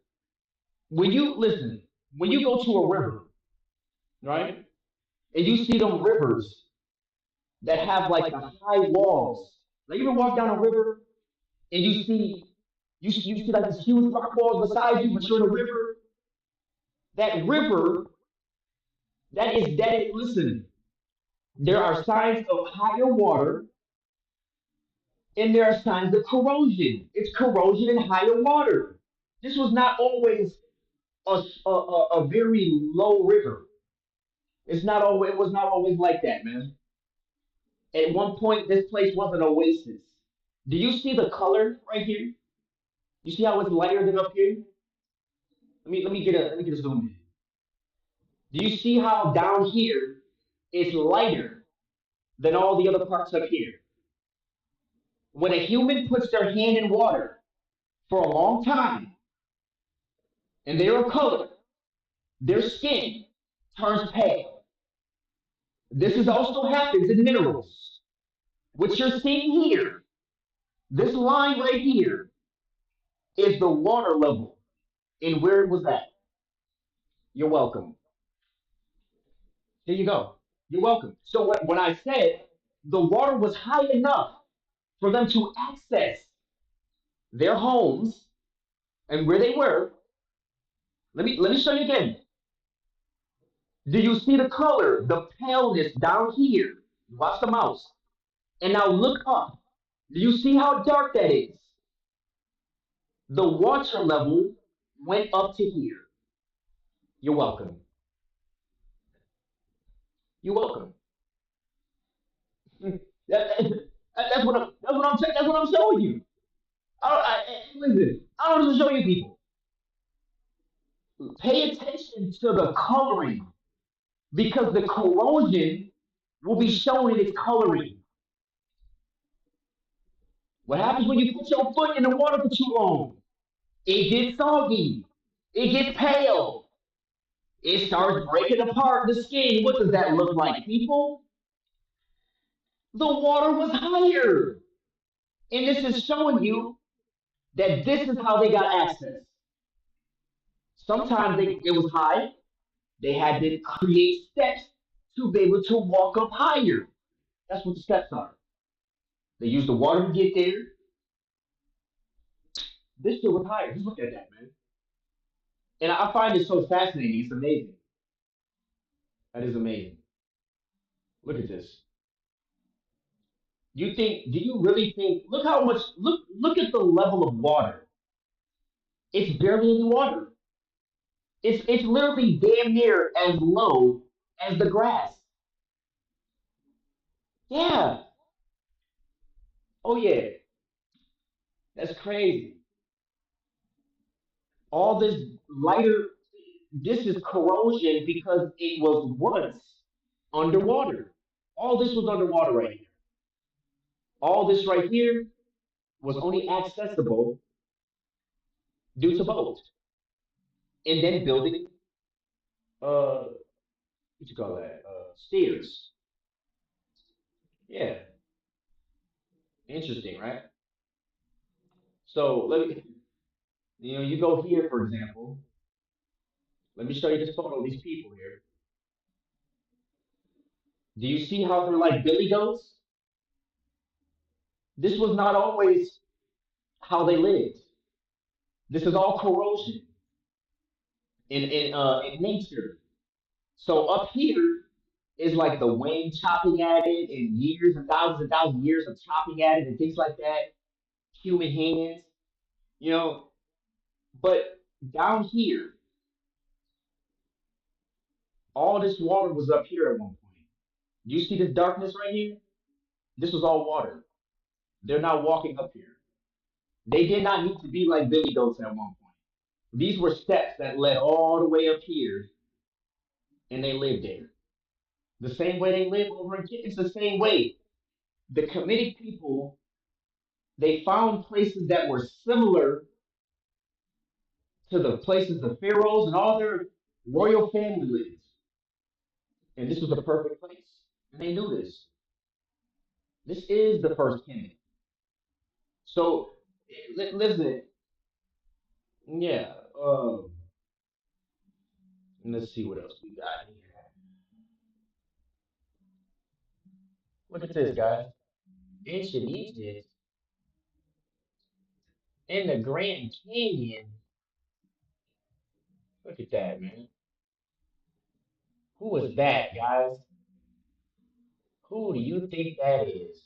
When you listen, when you go to a river, right, and you see them rivers that have like the high walls. Like you ever walk down a river and you see like this huge rock walls beside you, but you're in a river. That river, listen, there are signs of higher water and there are signs of corrosion. It's corrosion in higher water. This was not always a very low river. It's not always. It was not always like that, man. At one point, this place was an oasis. Do you see the color right here? You see how it's lighter than up here? Let me get a zoom in. Do you see how down here it's lighter than all the other parts up here? When a human puts their hand in water for a long time and they're a color, their skin turns pale. This is also happens in minerals. What you're seeing here, this line right here, is the water level and where it was at. You're welcome. Here you go. You're welcome. So when I said the water was high enough for them to access their homes and where they were, let me show you again. Do you see the color, the paleness down here? Watch the mouse. And now look up. Do you see how dark that is? The water level went up to here. You're welcome. You're welcome. That's what I'm showing you. Listen, I don't just show you people. Pay attention to the coloring because the corrosion will be shown in its coloring. What happens when you put your foot in the water for too long? It gets soggy. It gets pale. It starts breaking apart the skin. What does that look like, people? The water was higher. And this is showing you that this is how they got access. Sometimes it was high. They had to create steps to be able to walk up higher. That's what the steps are. They used the water to get there. This shit was higher. Just look at that, man. And I find it so fascinating. It's amazing. That is amazing. Look at this. Do you really think, look how much, look at the level of water. It's barely any water. It's literally damn near as low as the grass. Yeah. Oh yeah. That's crazy. All this lighter, this is corrosion because it was once underwater. All this was underwater right here. All this right here was only accessible due to boats. And then building, what you call that? Stairs. Yeah, interesting, right? So you go here, for example. Let me show you this photo of these people here. Do you see how they're like billy goats? This was not always how they lived. This is all corrosion in nature. So up here is like the wind chopping at it, and years and thousands of years of chopping at it, and things like that. Human hands, you know. But down here, all this water was up here at one point. You see this darkness right here? This was all water. They're now walking up here. They did not need to be like billy goats at one point. These were steps that led all the way up here, and they lived there. The same way they live over in It's the same way. The Kemetic people, they found places that were similar to the places the pharaohs and all their royal family lived. And this was the perfect place. And they knew this. This is the first Kemet. So, listen, yeah. Let's see what else we got here. Look at this, guys. Ancient Egypt in the Grand Canyon. Look at that, man. Who was that, guys? Who do you think that is?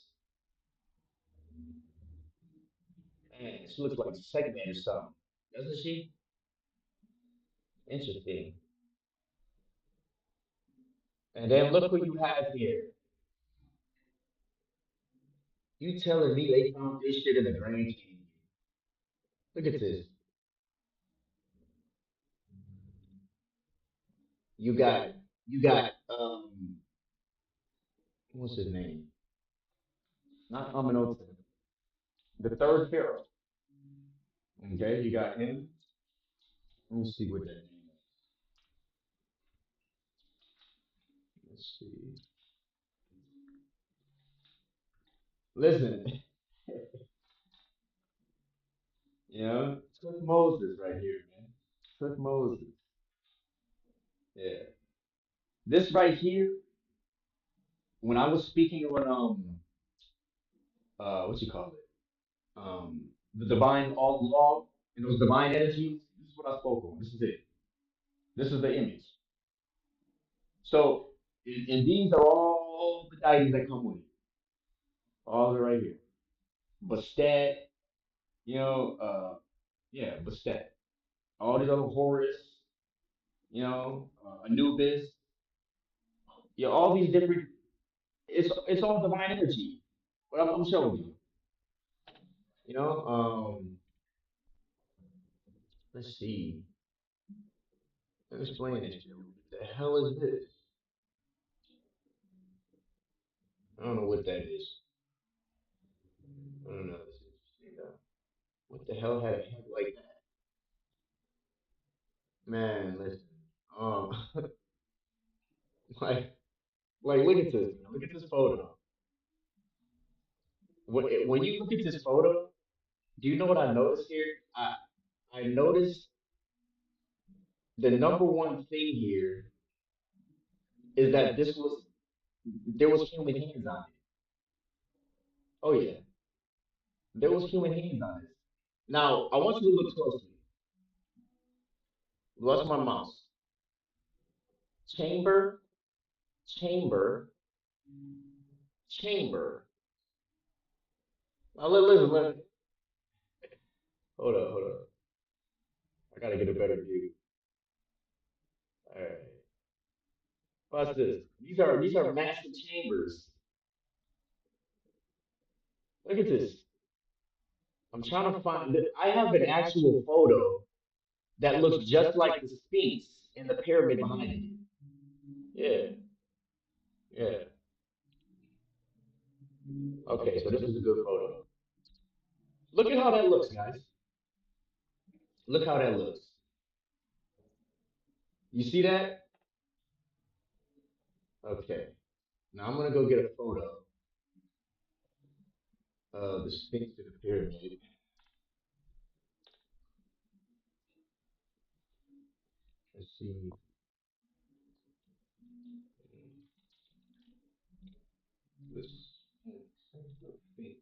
Man, she looks like a segment or something, doesn't she? Interesting. And then look who you have here. You telling me they found this shit in the Grand Canyon? Look at this. You got you got what's his name? Not Amenhotep. The third pharaoh. Okay, you got him. Let me see what that name is. Let's see. Listen, you know, took Moses right here, man. Took Moses. Yeah. This right here, when I was speaking on what you call it? The divine all law and those divine energies, this is what I spoke on. This is it. This is the image. So and these are all the deities that come with it. All of it right here. Bastet, you know, yeah, Bastet. All these other Horus, Anubis, all these different. It's all divine energy. But I'm showing you. You know, let's see. Let me explain this to you. What the hell is this? I don't know what that is. I don't know. This is, what the hell had a head like that? Man, listen. Um, like, look at this. Look at this photo. When you look at this photo, do you know what I noticed here? I noticed the number one thing here is that there was human hands on it. Oh yeah, there was human hands on it. Now I want you to look closely. Watch my mouse. Chamber, chamber, chamber. Now listen. Hold up. I gotta get a better view. All right. Watch this. These are massive chambers. Look at this. I'm trying to find. I have an actual photo that looks just like the Sphinx and the pyramid behind it. Yeah, yeah. Okay, so this is a good photo. Look at how that looks, guys. Look how that looks. You see that? Okay. Now I'm gonna go get a photo of the Sphinx and the pyramid. Let's see. This Sphinx.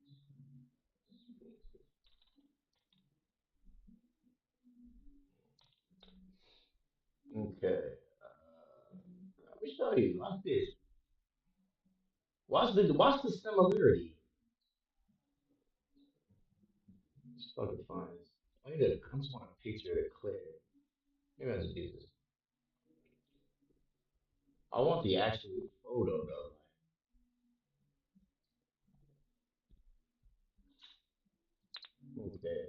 Okay. Let me show you. Watch this. Watch the similarity. Let's fucking find this. I just want a picture to clear. Maybe I'll just do this. I want the actual photo though. Okay.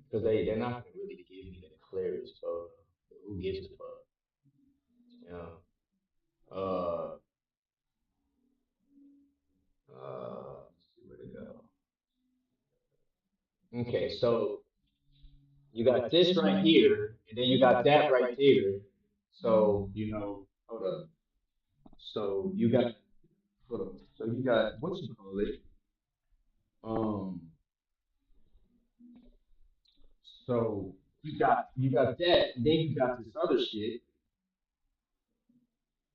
Because they're not gonna really give me the clearest photo. Who gives a fuck? You know? Uh let's see where to go. Okay, so you got this right here, and then you got that right there. So, hold up. So you got hold up. So you got what you call it? Um so you got that, then you got this other shit,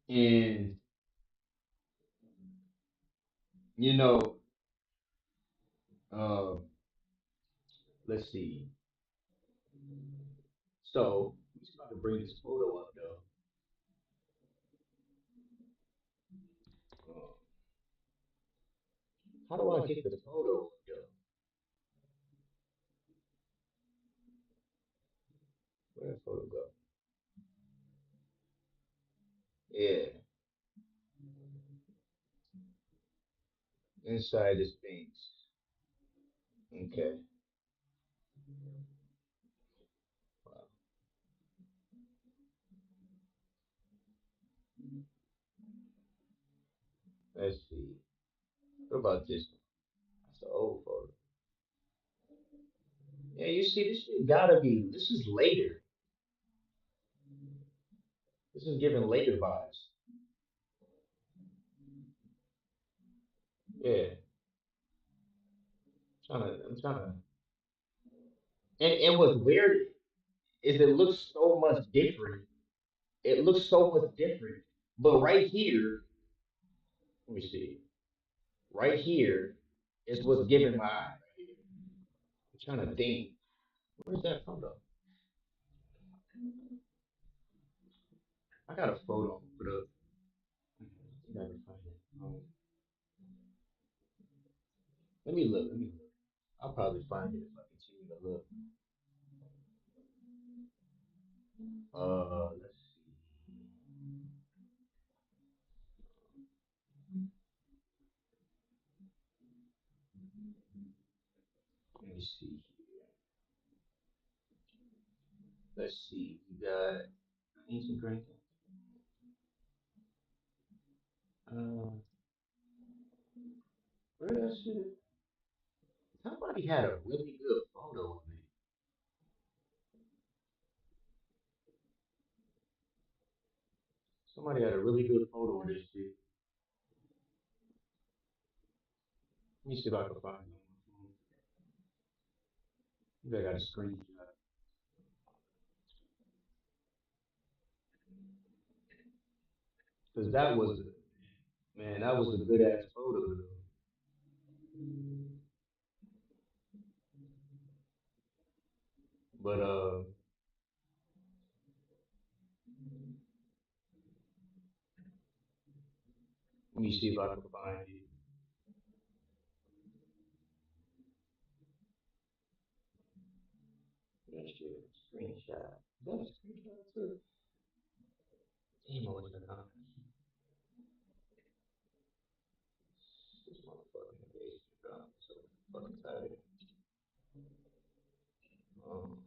and you know, uh let's see. So I'm just about to bring this photo up though. Uh, how do I get the photo up though? Where did the photo go? Yeah, inside the Sphinx. Okay. Wow. Let's see. What about this one? That's an old photo. Yeah, you see, this shit gotta be. This is later. This is giving later vibes. Yeah, I'm trying to. And what's weird is it looks so much different. It looks so much different. But right here, let me see. Right here is what's giving my eye. I'm trying to think. Where's that photo? I got a photo put up. Never find it. Let me look. Let me look. I'll probably find it if I continue to look. Let's see. Let me see here. Let's see. We got ancient Greek. Uh, where that shit? Somebody had a really good photo of me. Somebody had a really good photo of this shit. Let me see if I can find it on my phone. Maybe I got a screenshot. Cause that was man, that was a good ass photo though. But let me see if I can find it. That shit, screenshot. Is that a screenshot too? Damn, I was gonna this motherfucking engagement done. So fucking tired. Um,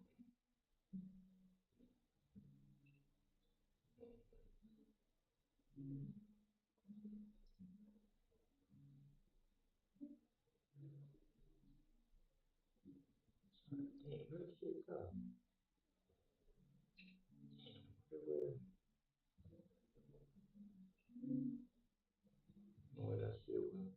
damn, where the shit go? Where where that shit went?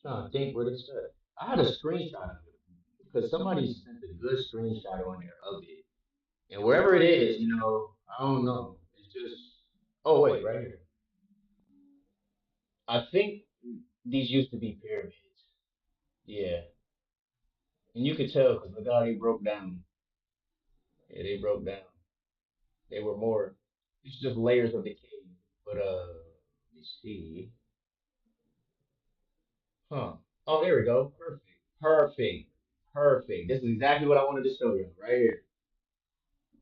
Trying to think where this at. I had a screenshot of it because somebody sent a good screenshot on there of it. And wherever it is, I don't know. It's just, oh wait, right here. I think these used to be pyramids. Yeah, and you could tell because look how they broke down. Yeah, they broke down. They were more. It's just layers of the cave. But let me see. Huh. Oh, there we go. Perfect. Perfect. Perfect. This is exactly what I wanted to show you right here.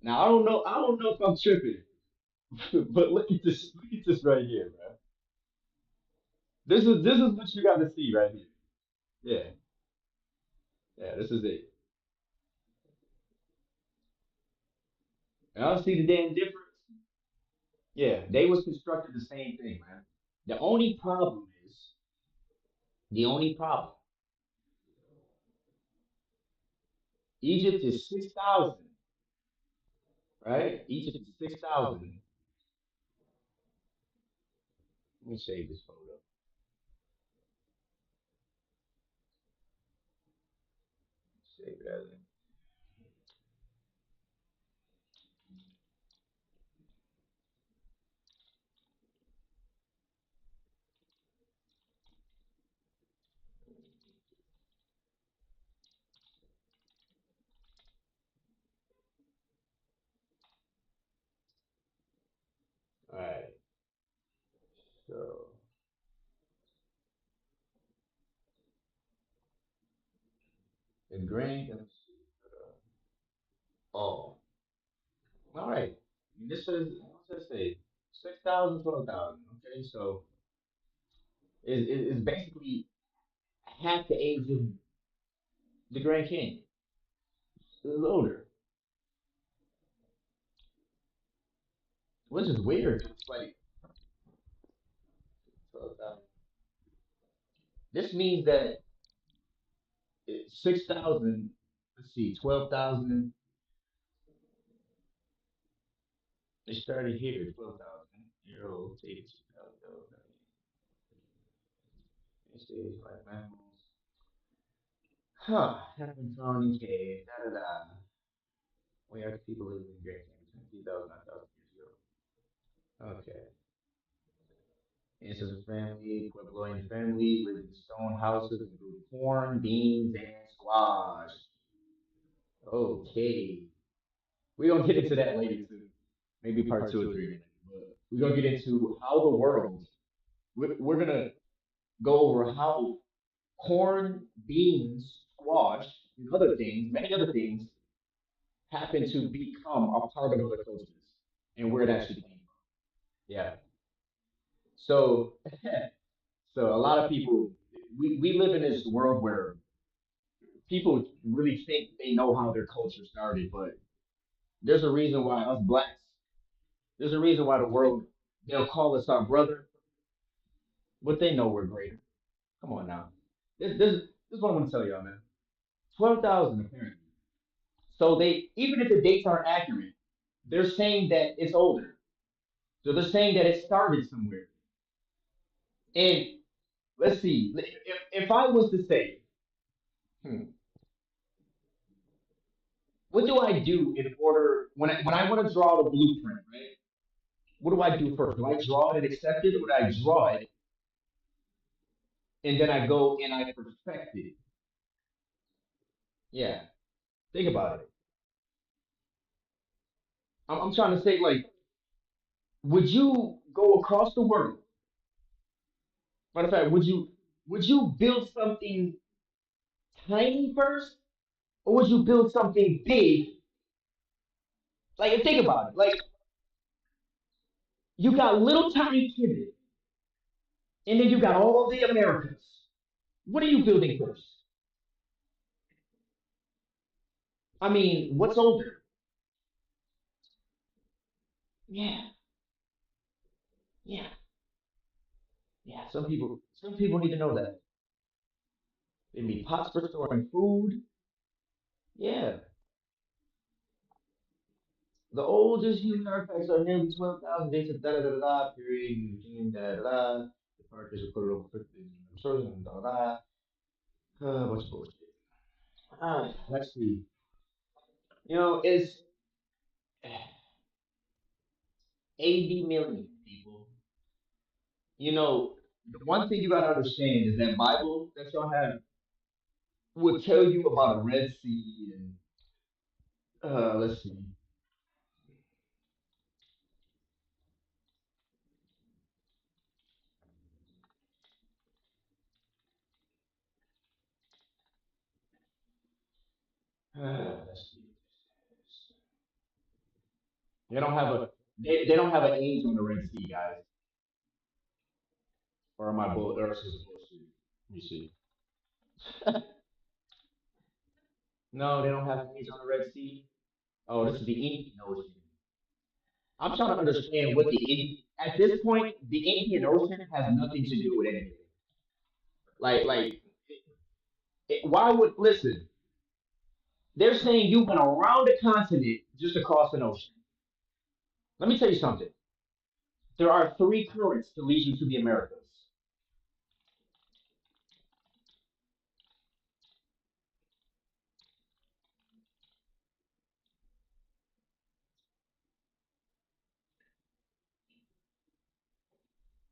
Now I don't know. I don't know if I'm tripping, but look at this. Look at this right here, bro. This is what you got to see right here. Yeah. Yeah. This is it. And I see the damn difference. Yeah, they was constructed the same thing, man. The only problem is the only problem. Egypt is 6,000, right? Egypt is 6,000. Let me save this photo. Save it as The Grand. Oh, all right. This says, what's that say? 6,000, 12,000. Okay, so it's basically half the age of the Grand Canyon. It's older, which is weird. It's like 12,000. This means that 6,000, let's see, 12,000, they started here, 12,000 year old, 82,000, stage like mammals. Huh, happened found in cave, da da da. We are people living in Great Canyon, 3,000, 9,000 years ago. Okay. Ancestors family, Puebloan family, lived in stone houses and grew corn, beans, and squash. Okay. We're gonna get into that later too. Maybe part two or three. But we're gonna get into how the world. We're gonna go over how corn, beans, squash, and other things, many other things, happen to become a part of other cultures and where it actually came from. Yeah. So, so a lot of people, we live in this world where people really think they know how their culture started, but there's a reason why us blacks, there's a reason why the world, they'll call us our brother, but they know we're greater. Come on now. This is what I'm gonna tell y'all, man. 12,000 apparently. So they, even if the dates aren't accurate, they're saying that it's older. So they're saying that it started somewhere. And let's see, if I was to say, hmm, what do I do in order when I want to draw the blueprint, right? What do I do first? Do I draw it and accept it, or do I draw it and then I go and I perfect it? Yeah, think about it. I'm trying to say, like, would you go across the world? Matter of fact, would you build something tiny first, or would you build something big? Like, think about it. Like, you got little tiny Kemet, and then you got all the Americas. What are you building first? I mean, what's older? Yeah, yeah, yeah. Some people need to know that. They need pots for storing food. Yeah, the oldest human artifacts are nearly 12,000 dates of da da da da da period in da da da. The park is recorded over 50 sources and da da da. What's bullshit? Let's see. It's 80 million people. The one thing you gotta understand is that Bible that y'all have will tell you about a Red Sea and let's see. Let's see. They don't have a they don't have an age on the Red Sea, guys. Or am I bull or is this bullshit? Let me see. No, they don't have an age on the Red Sea. Oh, this is the Indian Ocean. I'm trying to understand what at this point the Indian Ocean has nothing to do with anything. Like why would listen? They're saying you went around the continent just across an ocean. Let me tell you something. There are three currents to lead you to the Americas.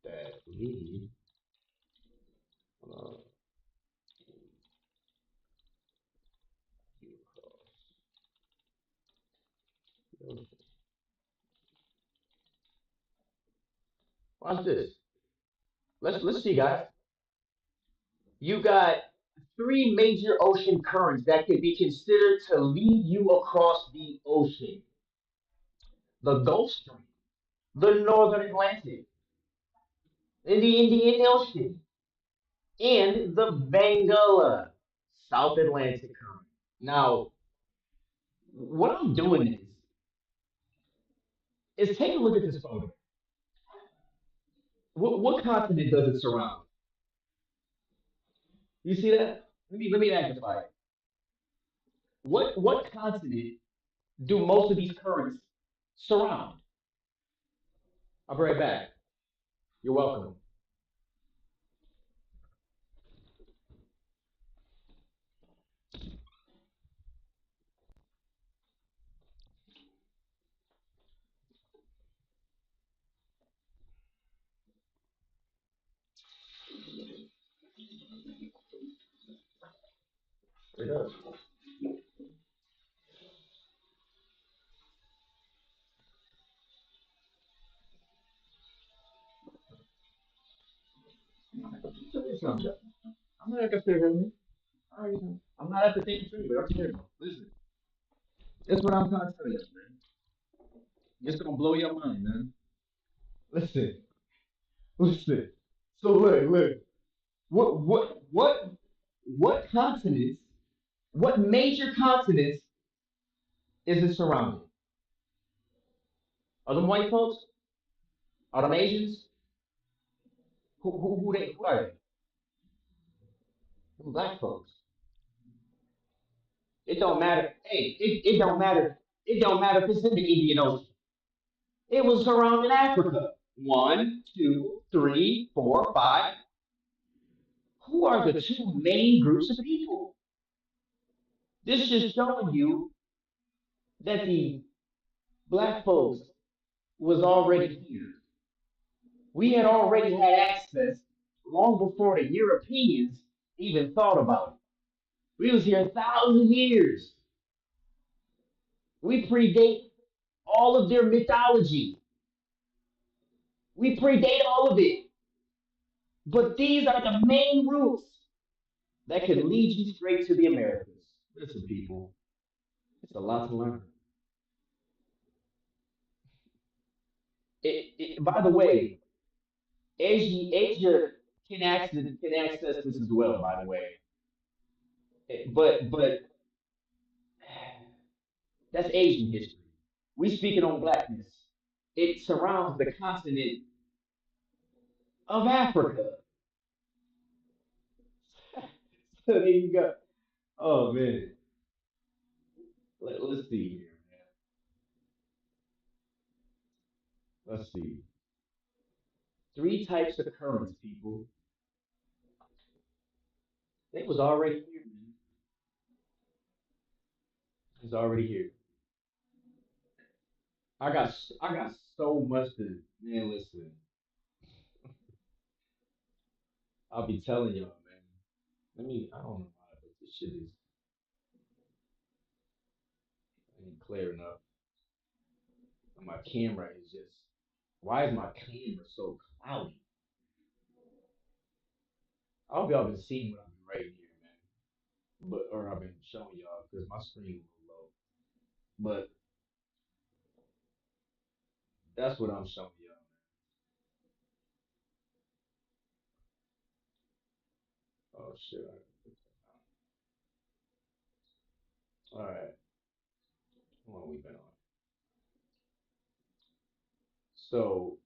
That lead. Uh, Watch this. Let's see, guys. You got three major ocean currents that can be considered to lead you across the ocean: the Gulf Stream, the Northern Atlantic, and the Indian Ocean, and the Bengal South Atlantic current. Now, what I'm doing is take a look at this photo. What continent does it surround? You see that? Let me magnify it. What continent do most of these currents surround? I'll be right back. You're welcome. It does. It's not good. I'm not gonna figure it out. I'm not at the thing for you, but I'm here. Listen, that's what I'm trying to tell you, man. It's gonna blow your mind, man. Listen, listen. So look. What continents? What major continents is it surrounding? Are them white folks? Are them Asians? Who are they? Them black folks. It don't matter. Hey, it don't matter. It don't matter if it's in the Indian Ocean. It was surrounding Africa. One, two, three, four, five. Who are the two main groups of people? This is showing you that the black folks was already here. We had already had access long before the Europeans even thought about it. We was here 1,000 years. We predate all of their mythology. We predate all of it. But these are the main routes that can lead you straight to the Americas. Listen, people, it's a lot to learn. By the way, Asia can access this as well. By the way, but that's Asian history. We speaking on blackness. It surrounds the continent of Africa. So there you go. Oh man, let's see here, man. Let's see. Three types of currents, people. It was already here, man. It was already here. I got so much to man. Listen, I'll be telling y'all, man. I don't know why, but this shit is ain't clear enough. And my camera is just. Why is my camera so cloudy? I hope y'all been seeing what I've been writing here, man. Or I've been showing y'all because my screen was low. But that's what I'm showing y'all, man. Oh shit. All right. How long we been on? So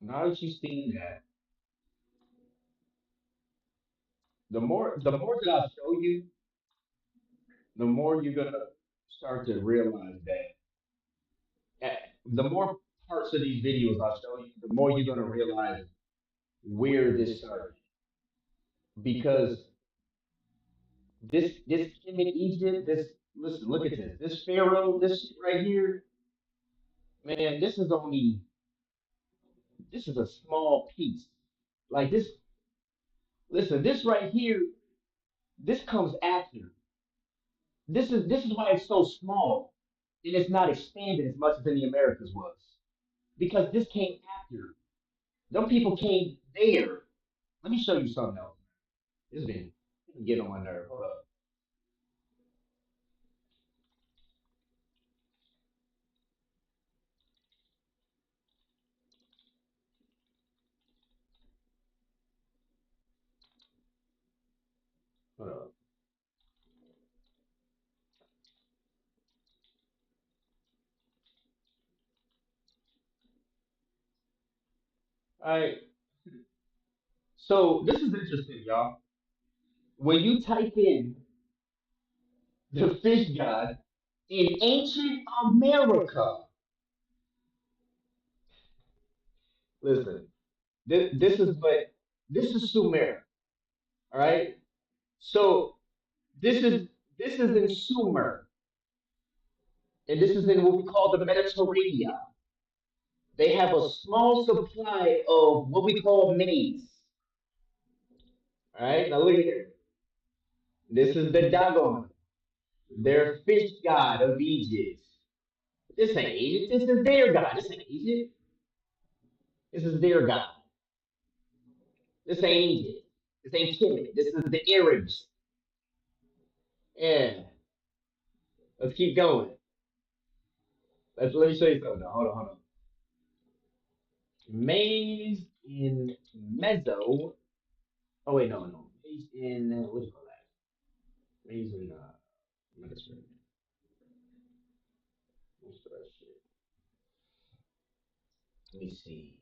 now that you've seen that, the more that I show you, the more you're gonna start to realize that the more parts of these videos I show you, the more you're gonna realize where this started. Because this king in Egypt, this listen, look at this. This Pharaoh, this right here, man, this is a small piece. Like this, listen, this right here, this comes after. This is why it's so small and it's not expanded as much as in the Americas was. Because this came after. Them people came there. Let me show you something else. This video. Get on my nerve. Hold up. Hold up. All right. So this is interesting, y'all. When you type in the fish god in ancient America, listen, this is Sumer, all right? So this is this is in Sumer, and this is in what we call the Mediterranean. They have a small supply of what we call maize. All right, now look at here. This is the Dagon, their fish god of Egypt. This ain't Egypt. This is their god. This ain't Egypt. This is their god. This ain't Egypt. This ain't Kemet. This is the Arabs. Yeah. Let's keep going. Let me show you something. Hold on. Maize in Meso. Oh wait, no. Maize in what do you call that? Maize in Mediterranean. What's that shit? Let me see.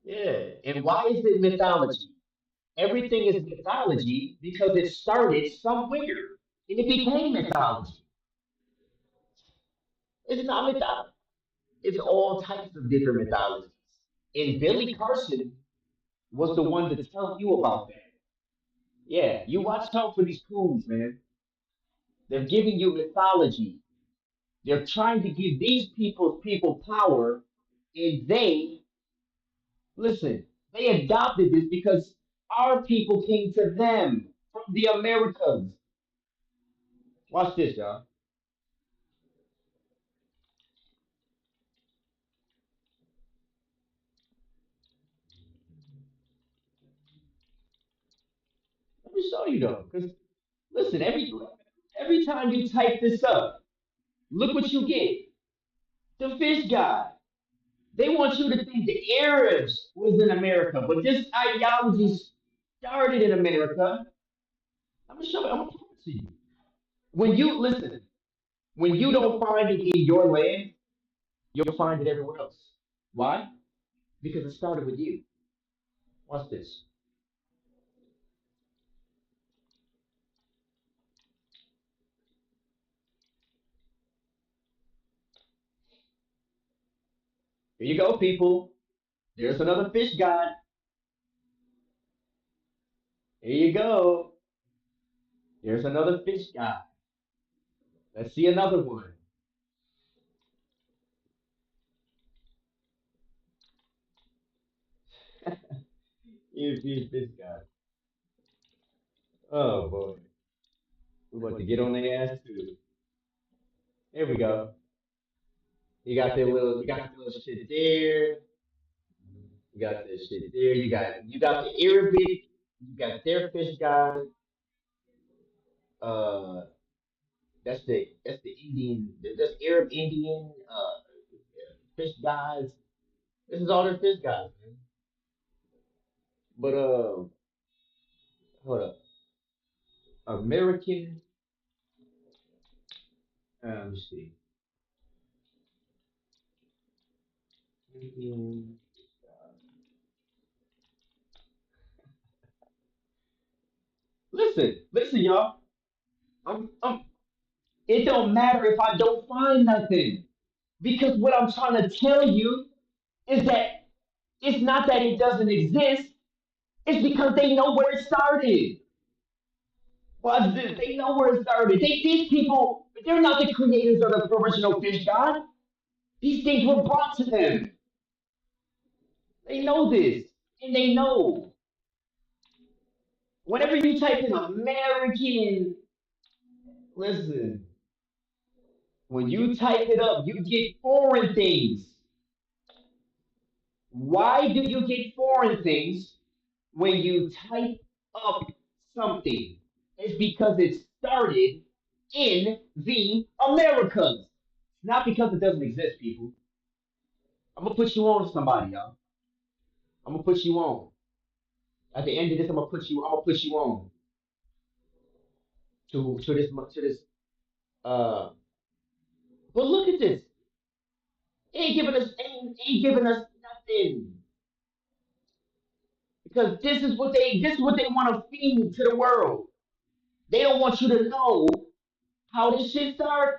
Yeah. And why is it mythology? Everything is mythology because it started somewhere and it became mythology. It's not mythology. It's all types of different mythologies. And Billy Carson was the one to tell you about that. Yeah, you watch out for these coons, man. They're giving you mythology. They're trying to give these people power, and they listen. They adopted this because our people came to them from the Americas. Watch this, y'all. Let me show you though, because listen, every time you type this up, look what you get. The fish guy. They want you to think the Arabs was in America, but this ideology started in America. I'm gonna show you. I'm gonna prove it to you. When you listen, when you don't find it in your land, you'll find it everywhere else. Why? Because it started with you. Watch this. Here you go, people. There's another fish god. Here you go. There's another fish god. Let's see another one. Here's fish god. Oh boy, we're about to get on their ass too. There we go. You got the little shit there. You got this shit there. You got the Arabic. You got their fish guys. Uh, that's the Indian. That's Arab Indian. Fish guys. This is all their fish guys, man. But hold up. American. Let me see. Indian. Listen, y'all. I'm. It don't matter if I don't find nothing because what I'm trying to tell you is that it's not that it doesn't exist. It's because they know where it started. Well, they know where it started. These people, they're not the creators of the original fish god. These things were brought to them. They know this, and they know. Whenever you type in American, listen, when you type it up, you get foreign things. Why do you get foreign things? when you type up something, it's because it started in the Americas. Not because it doesn't exist, people. I'm gonna put you on to somebody, y'all. I'm gonna put you on. At the end of this, I'm gonna put you on to this. Uh, but look at this. Ain't giving us nothing because this is what they want to feed to the world. They don't want you to know how this shit started.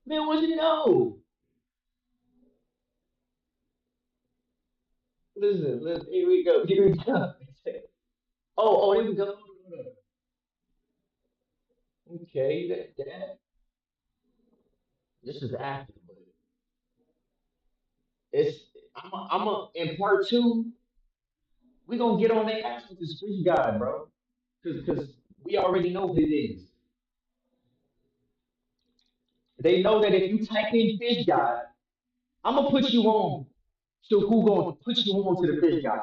They want you to know. Listen. Here we go. Here we go. Here we go. Okay, this is active, but it's in part two. We gonna get on their ass with this fish guy, bro, because we already know who it is. They know that if you type in fish guy, I'm gonna put you on. So who gonna put you on to the fish guy?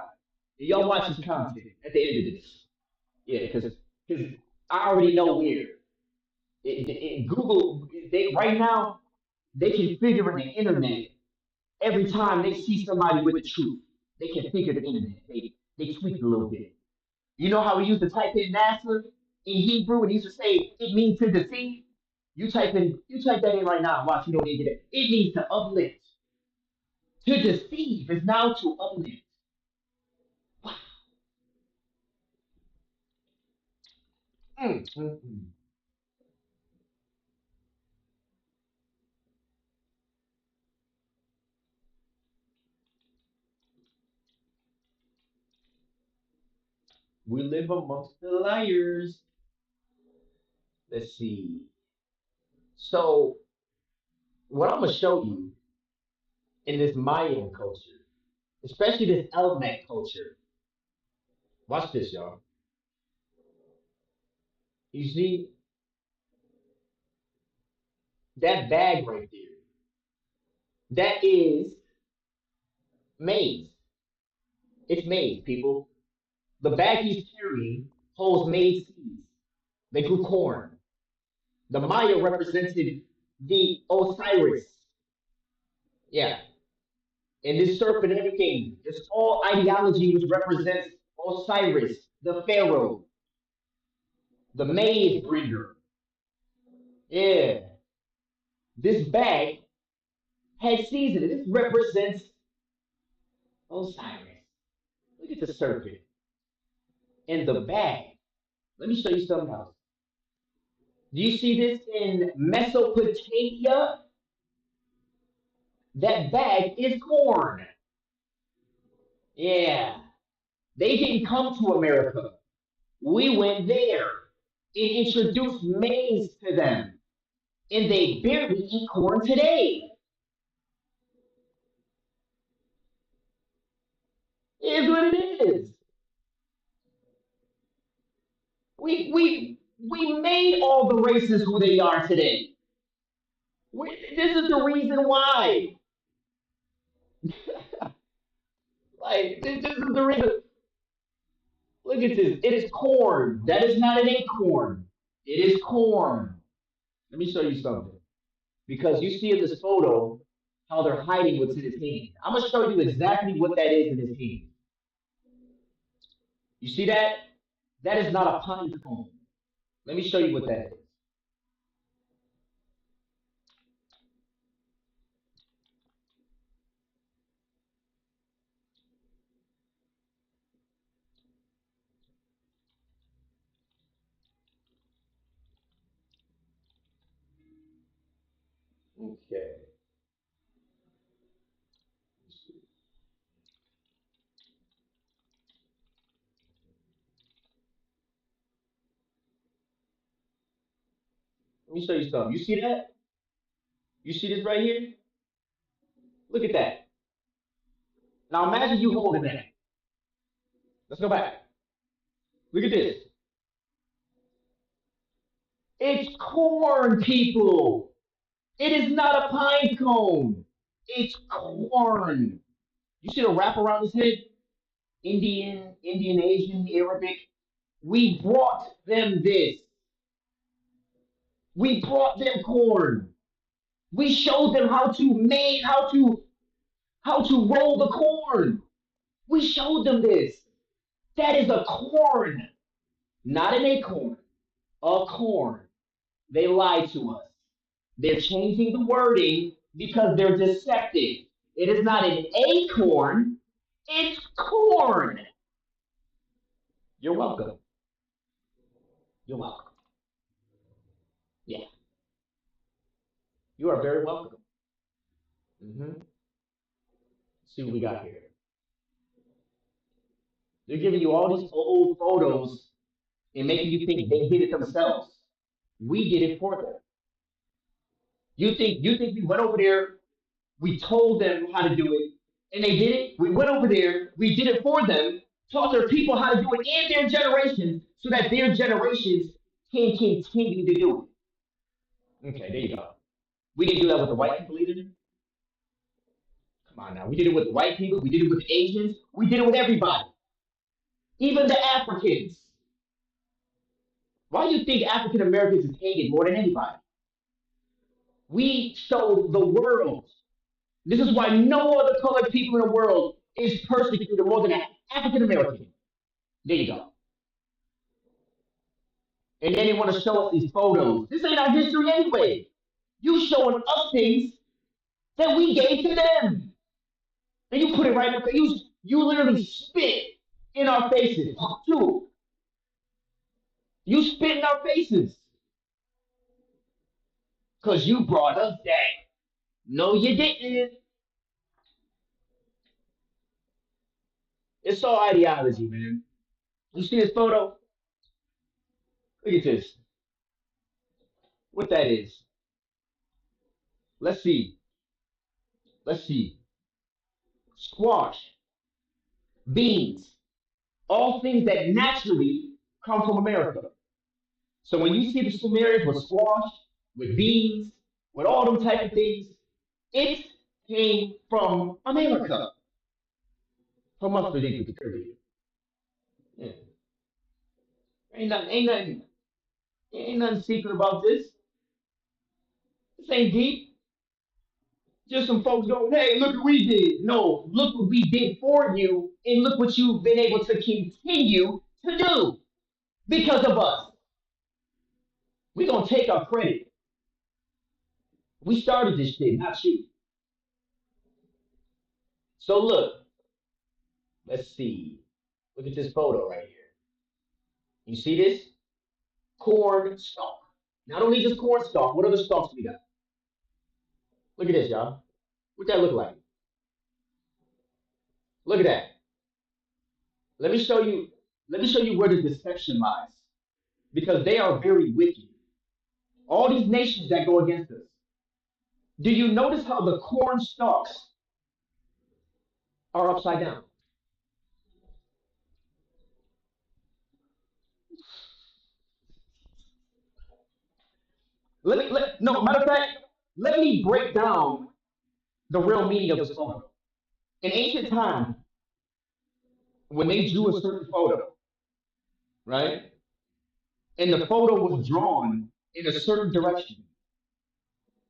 And y'all watch his content at the end of this. Yeah, because I already know where. Google, right now, they can figure in the internet every time they see somebody with the truth. They can figure the internet. They tweak it a little bit. You know how we used to type in NASA in Hebrew and he used to say it means to deceive? You type that in right now and watch you don't even get it. It means to uplift. To deceive is now to uplift. Wow. Mm. We live amongst the liars. Let's see. So, what I'm gonna show you in this Mayan culture, especially this Elmec culture. Watch this, y'all. You see that bag right there? That is maize. It's maize, people. The bag he's carrying holds maize seeds. They grew corn. The Maya represented the Osiris. Yeah. And this serpent and everything, it's all ideology which represents Osiris, the Pharaoh, the maize bringer. Yeah. This bag had seeds in it. This represents Osiris. Look at the serpent and the bag. Let me show you something else. Do you see this in Mesopotamia? That bag is corn. Yeah. They didn't come to America. We went there and introduced maize to them. And they barely eat corn today. It is what it is. We made all the races who they are today. This is the reason why. Like this is the reason. Look at this. It is corn. That is not an acorn. It is corn. Let me show you something. Because you see in this photo how they're hiding what's in his hand. I'm gonna show you exactly what that is in his hand. You see that? That is not a pine cone. Let me show you what that is. Okay. Let me show you something. You see that? You see this right here? Look at that. Now imagine you holding that. Let's go back. Look at this. It's corn, people. It is not a pine cone. It's corn. You see the wrap around his head? Indian, Asian, Arabic. We brought them this. We brought them corn. We showed them how to roll the corn. We showed them this. That is a corn, not an acorn. A corn. They lied to us. They're changing the wording because they're deceptive. It is not an acorn, it's corn. You're welcome. You're welcome. Yeah, you are very welcome. Mm-hmm. See what we got here. They're giving you all these old photos and making you think they did it themselves. We did it for them. You think we went over there, we told them how to do it, and they did it? We went over there, we did it for them, taught their people how to do it in their generations so that their generations can continue to do it. Okay, there you go. We didn't do that with the white people either. Come on now. We did it with the white people, we did it with the Asians, we did it with everybody. Even the Africans. Why do you think African Americans is hated more than anybody? We showed the world. This is why no other colored people in the world is persecuted more than an African American. There you go. And then they want to show us these photos. This ain't our history anyway. You showing us things that we gave to them. And you put it right up there. You literally spit in our faces, too. You spit in our faces. Because you brought us that. No, you didn't. It's all ideology, man. You see this photo? Look at this. What that is? Let's see. Let's see. Squash, beans, all things that naturally come from America. So when you see the Sumerians with squash, with beans, with all them type of things, it came from America. From us, period. Yeah. Ain't nothing secret about this. This ain't deep. Just some folks going, hey, look what we did. No, look what we did for you, and look what you've been able to continue to do because of us. We're gonna take our credit. We started this shit, not you. So look, let's see. Look at this photo right here. You see this? Corn stalk. Not only just corn stalk, what other stalks we got? Look at this, y'all. What that look like? Look at that. Let me show you. Let me show you where the deception lies, because they are very wicked. All these nations that go against us. Do you notice how the corn stalks are upside down? No, matter of fact, let me break down the real meaning of this photo. In ancient times, when they drew a certain photo, right, and the photo was drawn in a certain direction,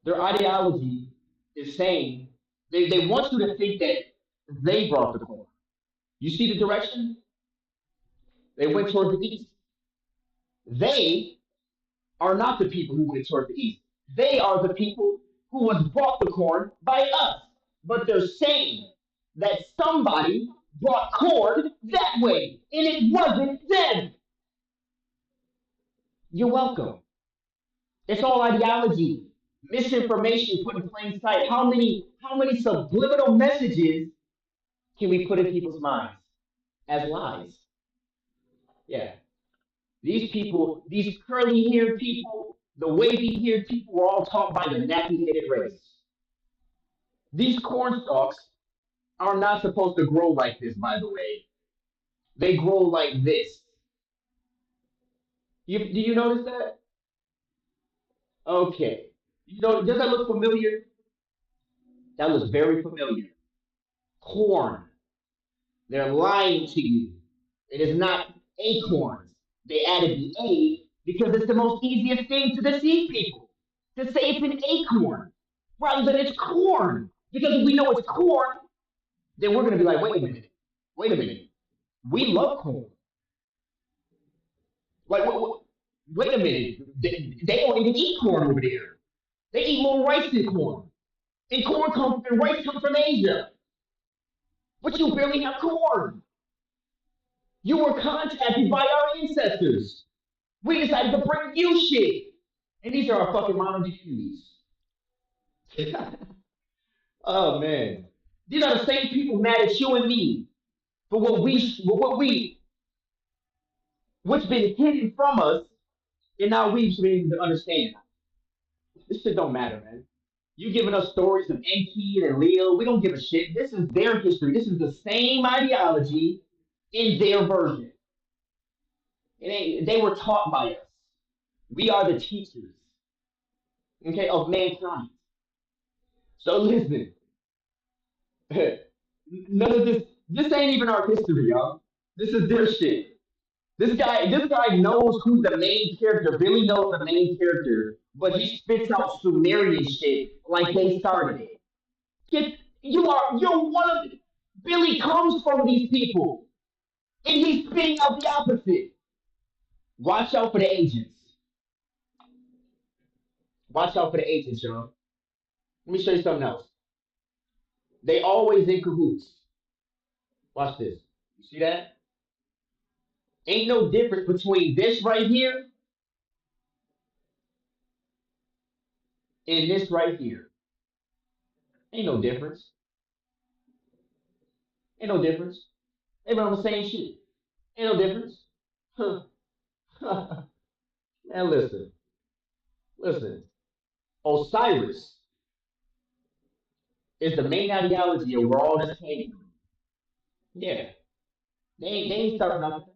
their ideology is saying they want you to think that they brought the corn. You see the direction? They went toward the east. They are not the people who went toward the east. They are the people who was brought the corn by us. But they're saying that somebody brought corn that way, and it wasn't them. You're welcome. It's all ideology, misinformation put in plain sight. How many subliminal messages can we put in people's minds as lies? Yeah. These people, these curly haired people, the wavy haired people were all taught by the nappy headed race. These corn stalks are not supposed to grow like this, by the way. They grow like this. Do you notice that? Okay. You know, does that look familiar? That looks very familiar. Corn. They're lying to you. It is not acorns. They added the A because it's the most easiest thing to deceive people. To say it's an acorn rather than it's corn. Because if we know it's corn, then we're going to be like, wait a minute. Wait a minute. We love corn. Like, wait a minute. They don't even eat corn over there. They eat more rice than corn. And rice comes from Asia. But you barely have corn. You were contacted by our ancestors. We decided to bring you shit. And these are our fucking modern day enemies. Oh man. These are the same people mad at you and me for what's been hidden from us, and now we've been able to understand. This shit don't matter, man. You giving us stories of Enki and Leo, we don't give a shit. This is their history. This is the same ideology in their version. They were taught by us. We are the teachers, okay, of mankind. So listen, none of this ain't even our history, y'all. This is their shit. This guy knows who the main character. Billy knows the main character, but he spits out Sumerian shit like they started it. You're one of Billy comes from these people, and he's spitting out the opposite. Watch out for the agents. Watch out for the agents, y'all. Let me show you something else. They always in cahoots. Watch this. You see that? Ain't no difference between this right here and this right here. Ain't no difference. Ain't no difference. They run on the same shit. Ain't no difference. Man, listen. Listen. Osiris is the main ideology of where all this came from. Yeah. They ain't starting nothing.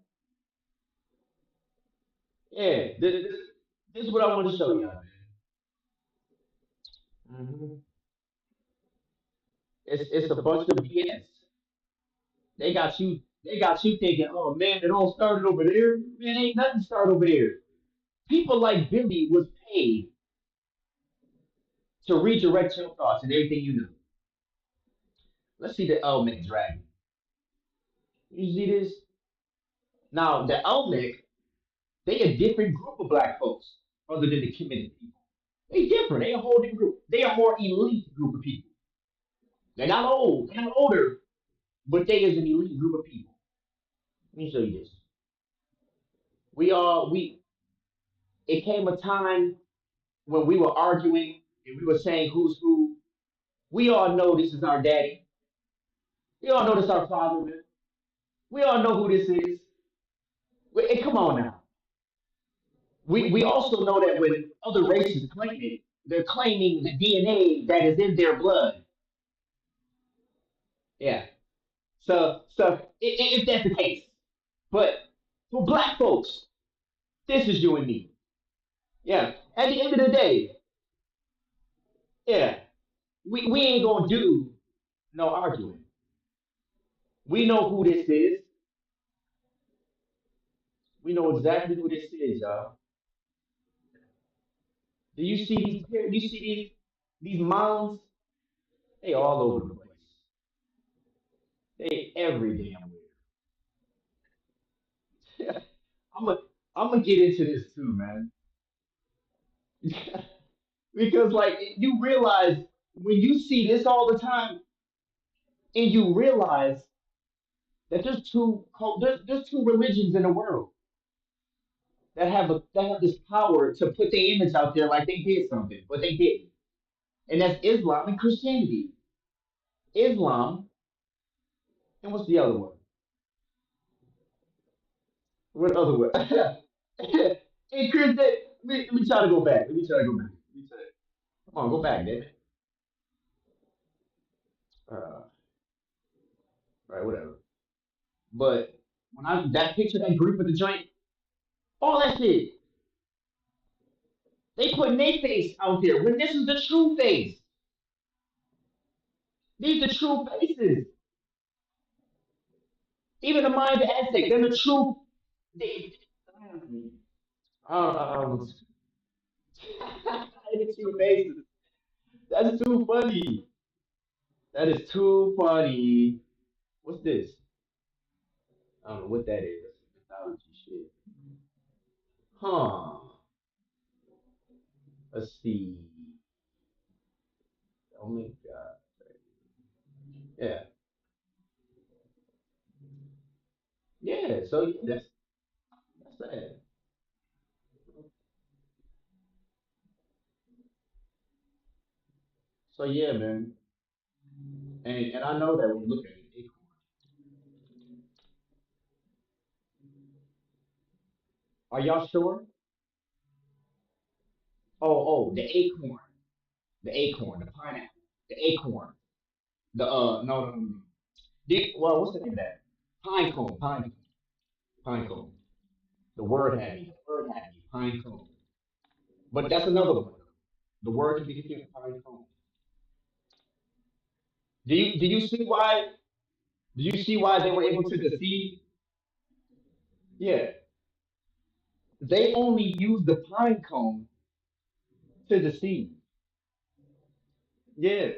Yeah. This is what I want to show y'all, man. It's a bunch of BS. They got you thinking, oh man, it all started over there. Man, ain't nothing started over there. People like Billy was paid to redirect your thoughts and everything you know. Let's see the Olmec dragon. You see this? Now the Olmec, they a different group of black folks other than the Kemetic people. They different. They a whole different group. They a more elite group of people. They're not old. They're not older, but they is an elite group of people. Let me show you this. We it came a time when we were arguing and we were saying who's who. We all know this is our daddy. We all know this is our father, man. We all know who this is. Come on now. We also know that when other races claim it, they're claiming the DNA that is in their blood. Yeah. So if that's the case, but for black folks, this is you and me. Yeah. At the end of the day, yeah, we ain't gonna do no arguing. We know who this is. We know exactly who this is, y'all. Do you see these? You see these mounds? They all over the place. They every damn where. I'm gonna I'm gonna get into this too, man. Because like you realize when you see this all the time, and you realize that there's two religions in the world that have this power to put their image out there like they did something, but they didn't. And that's Islam and Christianity. Islam, and what's the other one? What other one? And Christian, let me try to go back. Let me try to go back. Let me try. Come on, go back, David. Uh, right, whatever. But when I that picture, that group of the joint, all that shit, they putting their face out there when this is the true face. These are true faces. Even the Mayan, the Aztec, they're the truth. They, I was, I didn't see your faces. That's too funny. That is too funny. What's this? I don't know what that is. That's some mythology shit. Huh. Let's see. Oh my god. Yeah. Yeah. So yeah, that's that. So yeah, man. And I know that when you look at it, are y'all sure? The acorn, the pineapple, the acorn, the no, no, no, no. Well, what's the name of that? Pine cone, pine cone. The word had me. The word had me. Pine cone. But that's another one. The word can be confused with pine cone. Do you see why? Do you see why they were able to deceive? Yeah, they only used the pine cone to deceive. Yeah,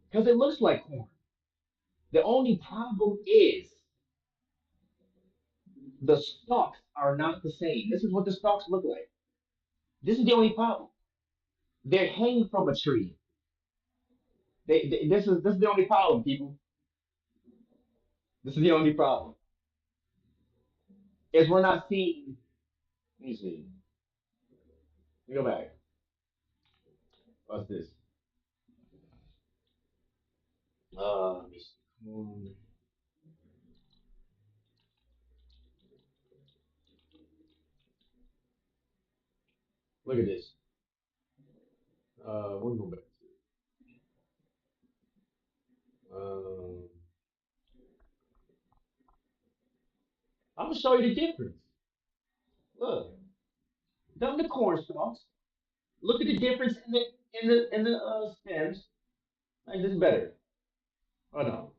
because it looks like corn. The only problem is the stalks are not the same. This is what the stalks look like. This is the only problem. They're hanging from a tree. This is the only problem, people. This is the only problem. Is we're not seeing. Let me see. Let me go back. What's this? Let me see. Look at this. We'll go back. Um, I'm gonna show you the difference. Look, them the corn stalks. Look at the difference in the stems. Like this is better. Oh no,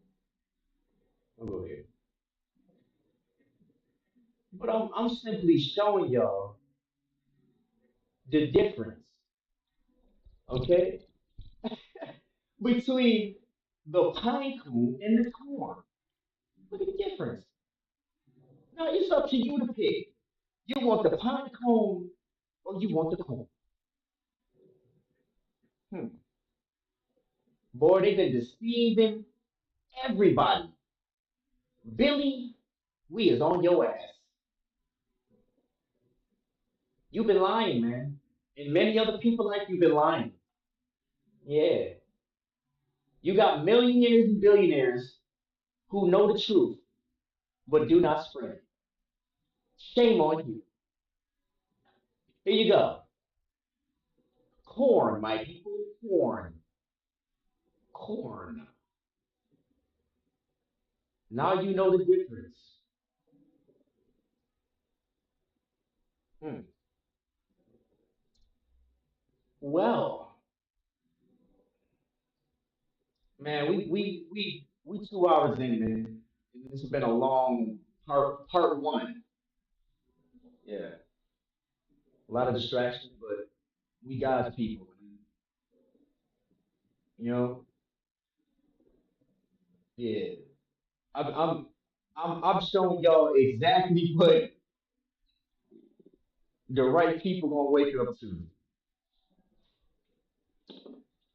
I'll go here. But I'm simply showing y'all the difference, okay, between the pine cone and the corn. Look at the difference. Now it's up to you to pick. You want the pine cone or you want the corn? Hmm. Boy, they've been deceiving everybody. Billy, we is on your ass. You've been lying, man. And many other people like you've been lying. Yeah. You got millionaires and billionaires who know the truth but do not spread it. Shame on you. Here you go. Corn, my people. Corn. Corn. Now you know the difference. Hmm. Well, man, we 2 hours in, man. This has been a long part one. Yeah. A lot of distractions, but we God's people, man. You know? Yeah. I'm I'm I'm showing y'all exactly what the right people gonna wake up to.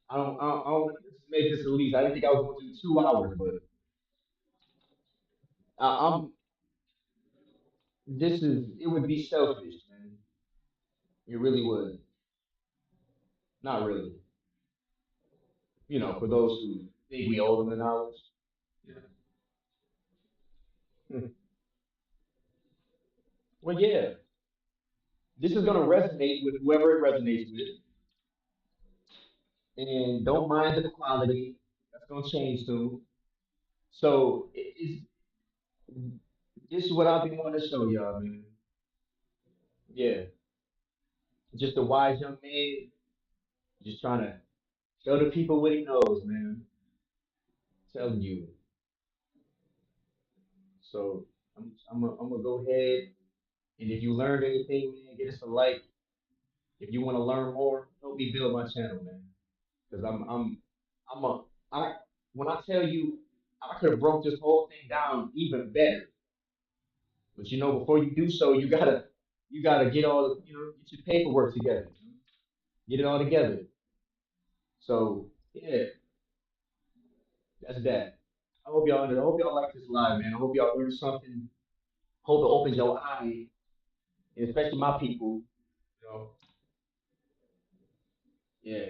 I don't make this release. I didn't think I was gonna do 2 hours, but I'm this is it would be selfish, man. It really would. Not really. For those who think we owe them the knowledge. Yeah. Well, yeah, this is gonna resonate with whoever it resonates with, and don't mind the quality. That's gonna change soon. So this is what I've been wanting to show y'all, man. Yeah, just a wise young man, just trying to show the people what he knows, man. Telling you. So I'm gonna go ahead, and if you learned anything, man, get us a like. If you want to learn more, help me build my channel, man. Because I'm a I when I tell you I could have broke this whole thing down even better. But you know, before you do so, you gotta get all get your paperwork together, get it all together. So yeah, that's that. I hope y'all like this live, man. I hope y'all learned something. Hope it opens your eye, and especially my people. You know, yeah,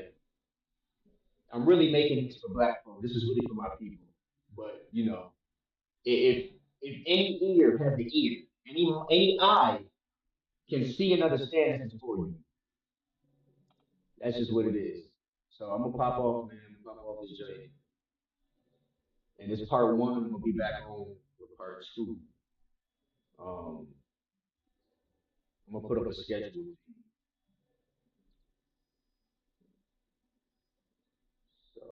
I'm really making this for black folk. This is really for my people. But if any ear has the ear, any eye can see and understand this is for you. That's just what it is. So I'm gonna pop off, man. I'm gonna pop off this journey. And this part one, I'm gonna be back on with part two. Um, I'm gonna put up a schedule.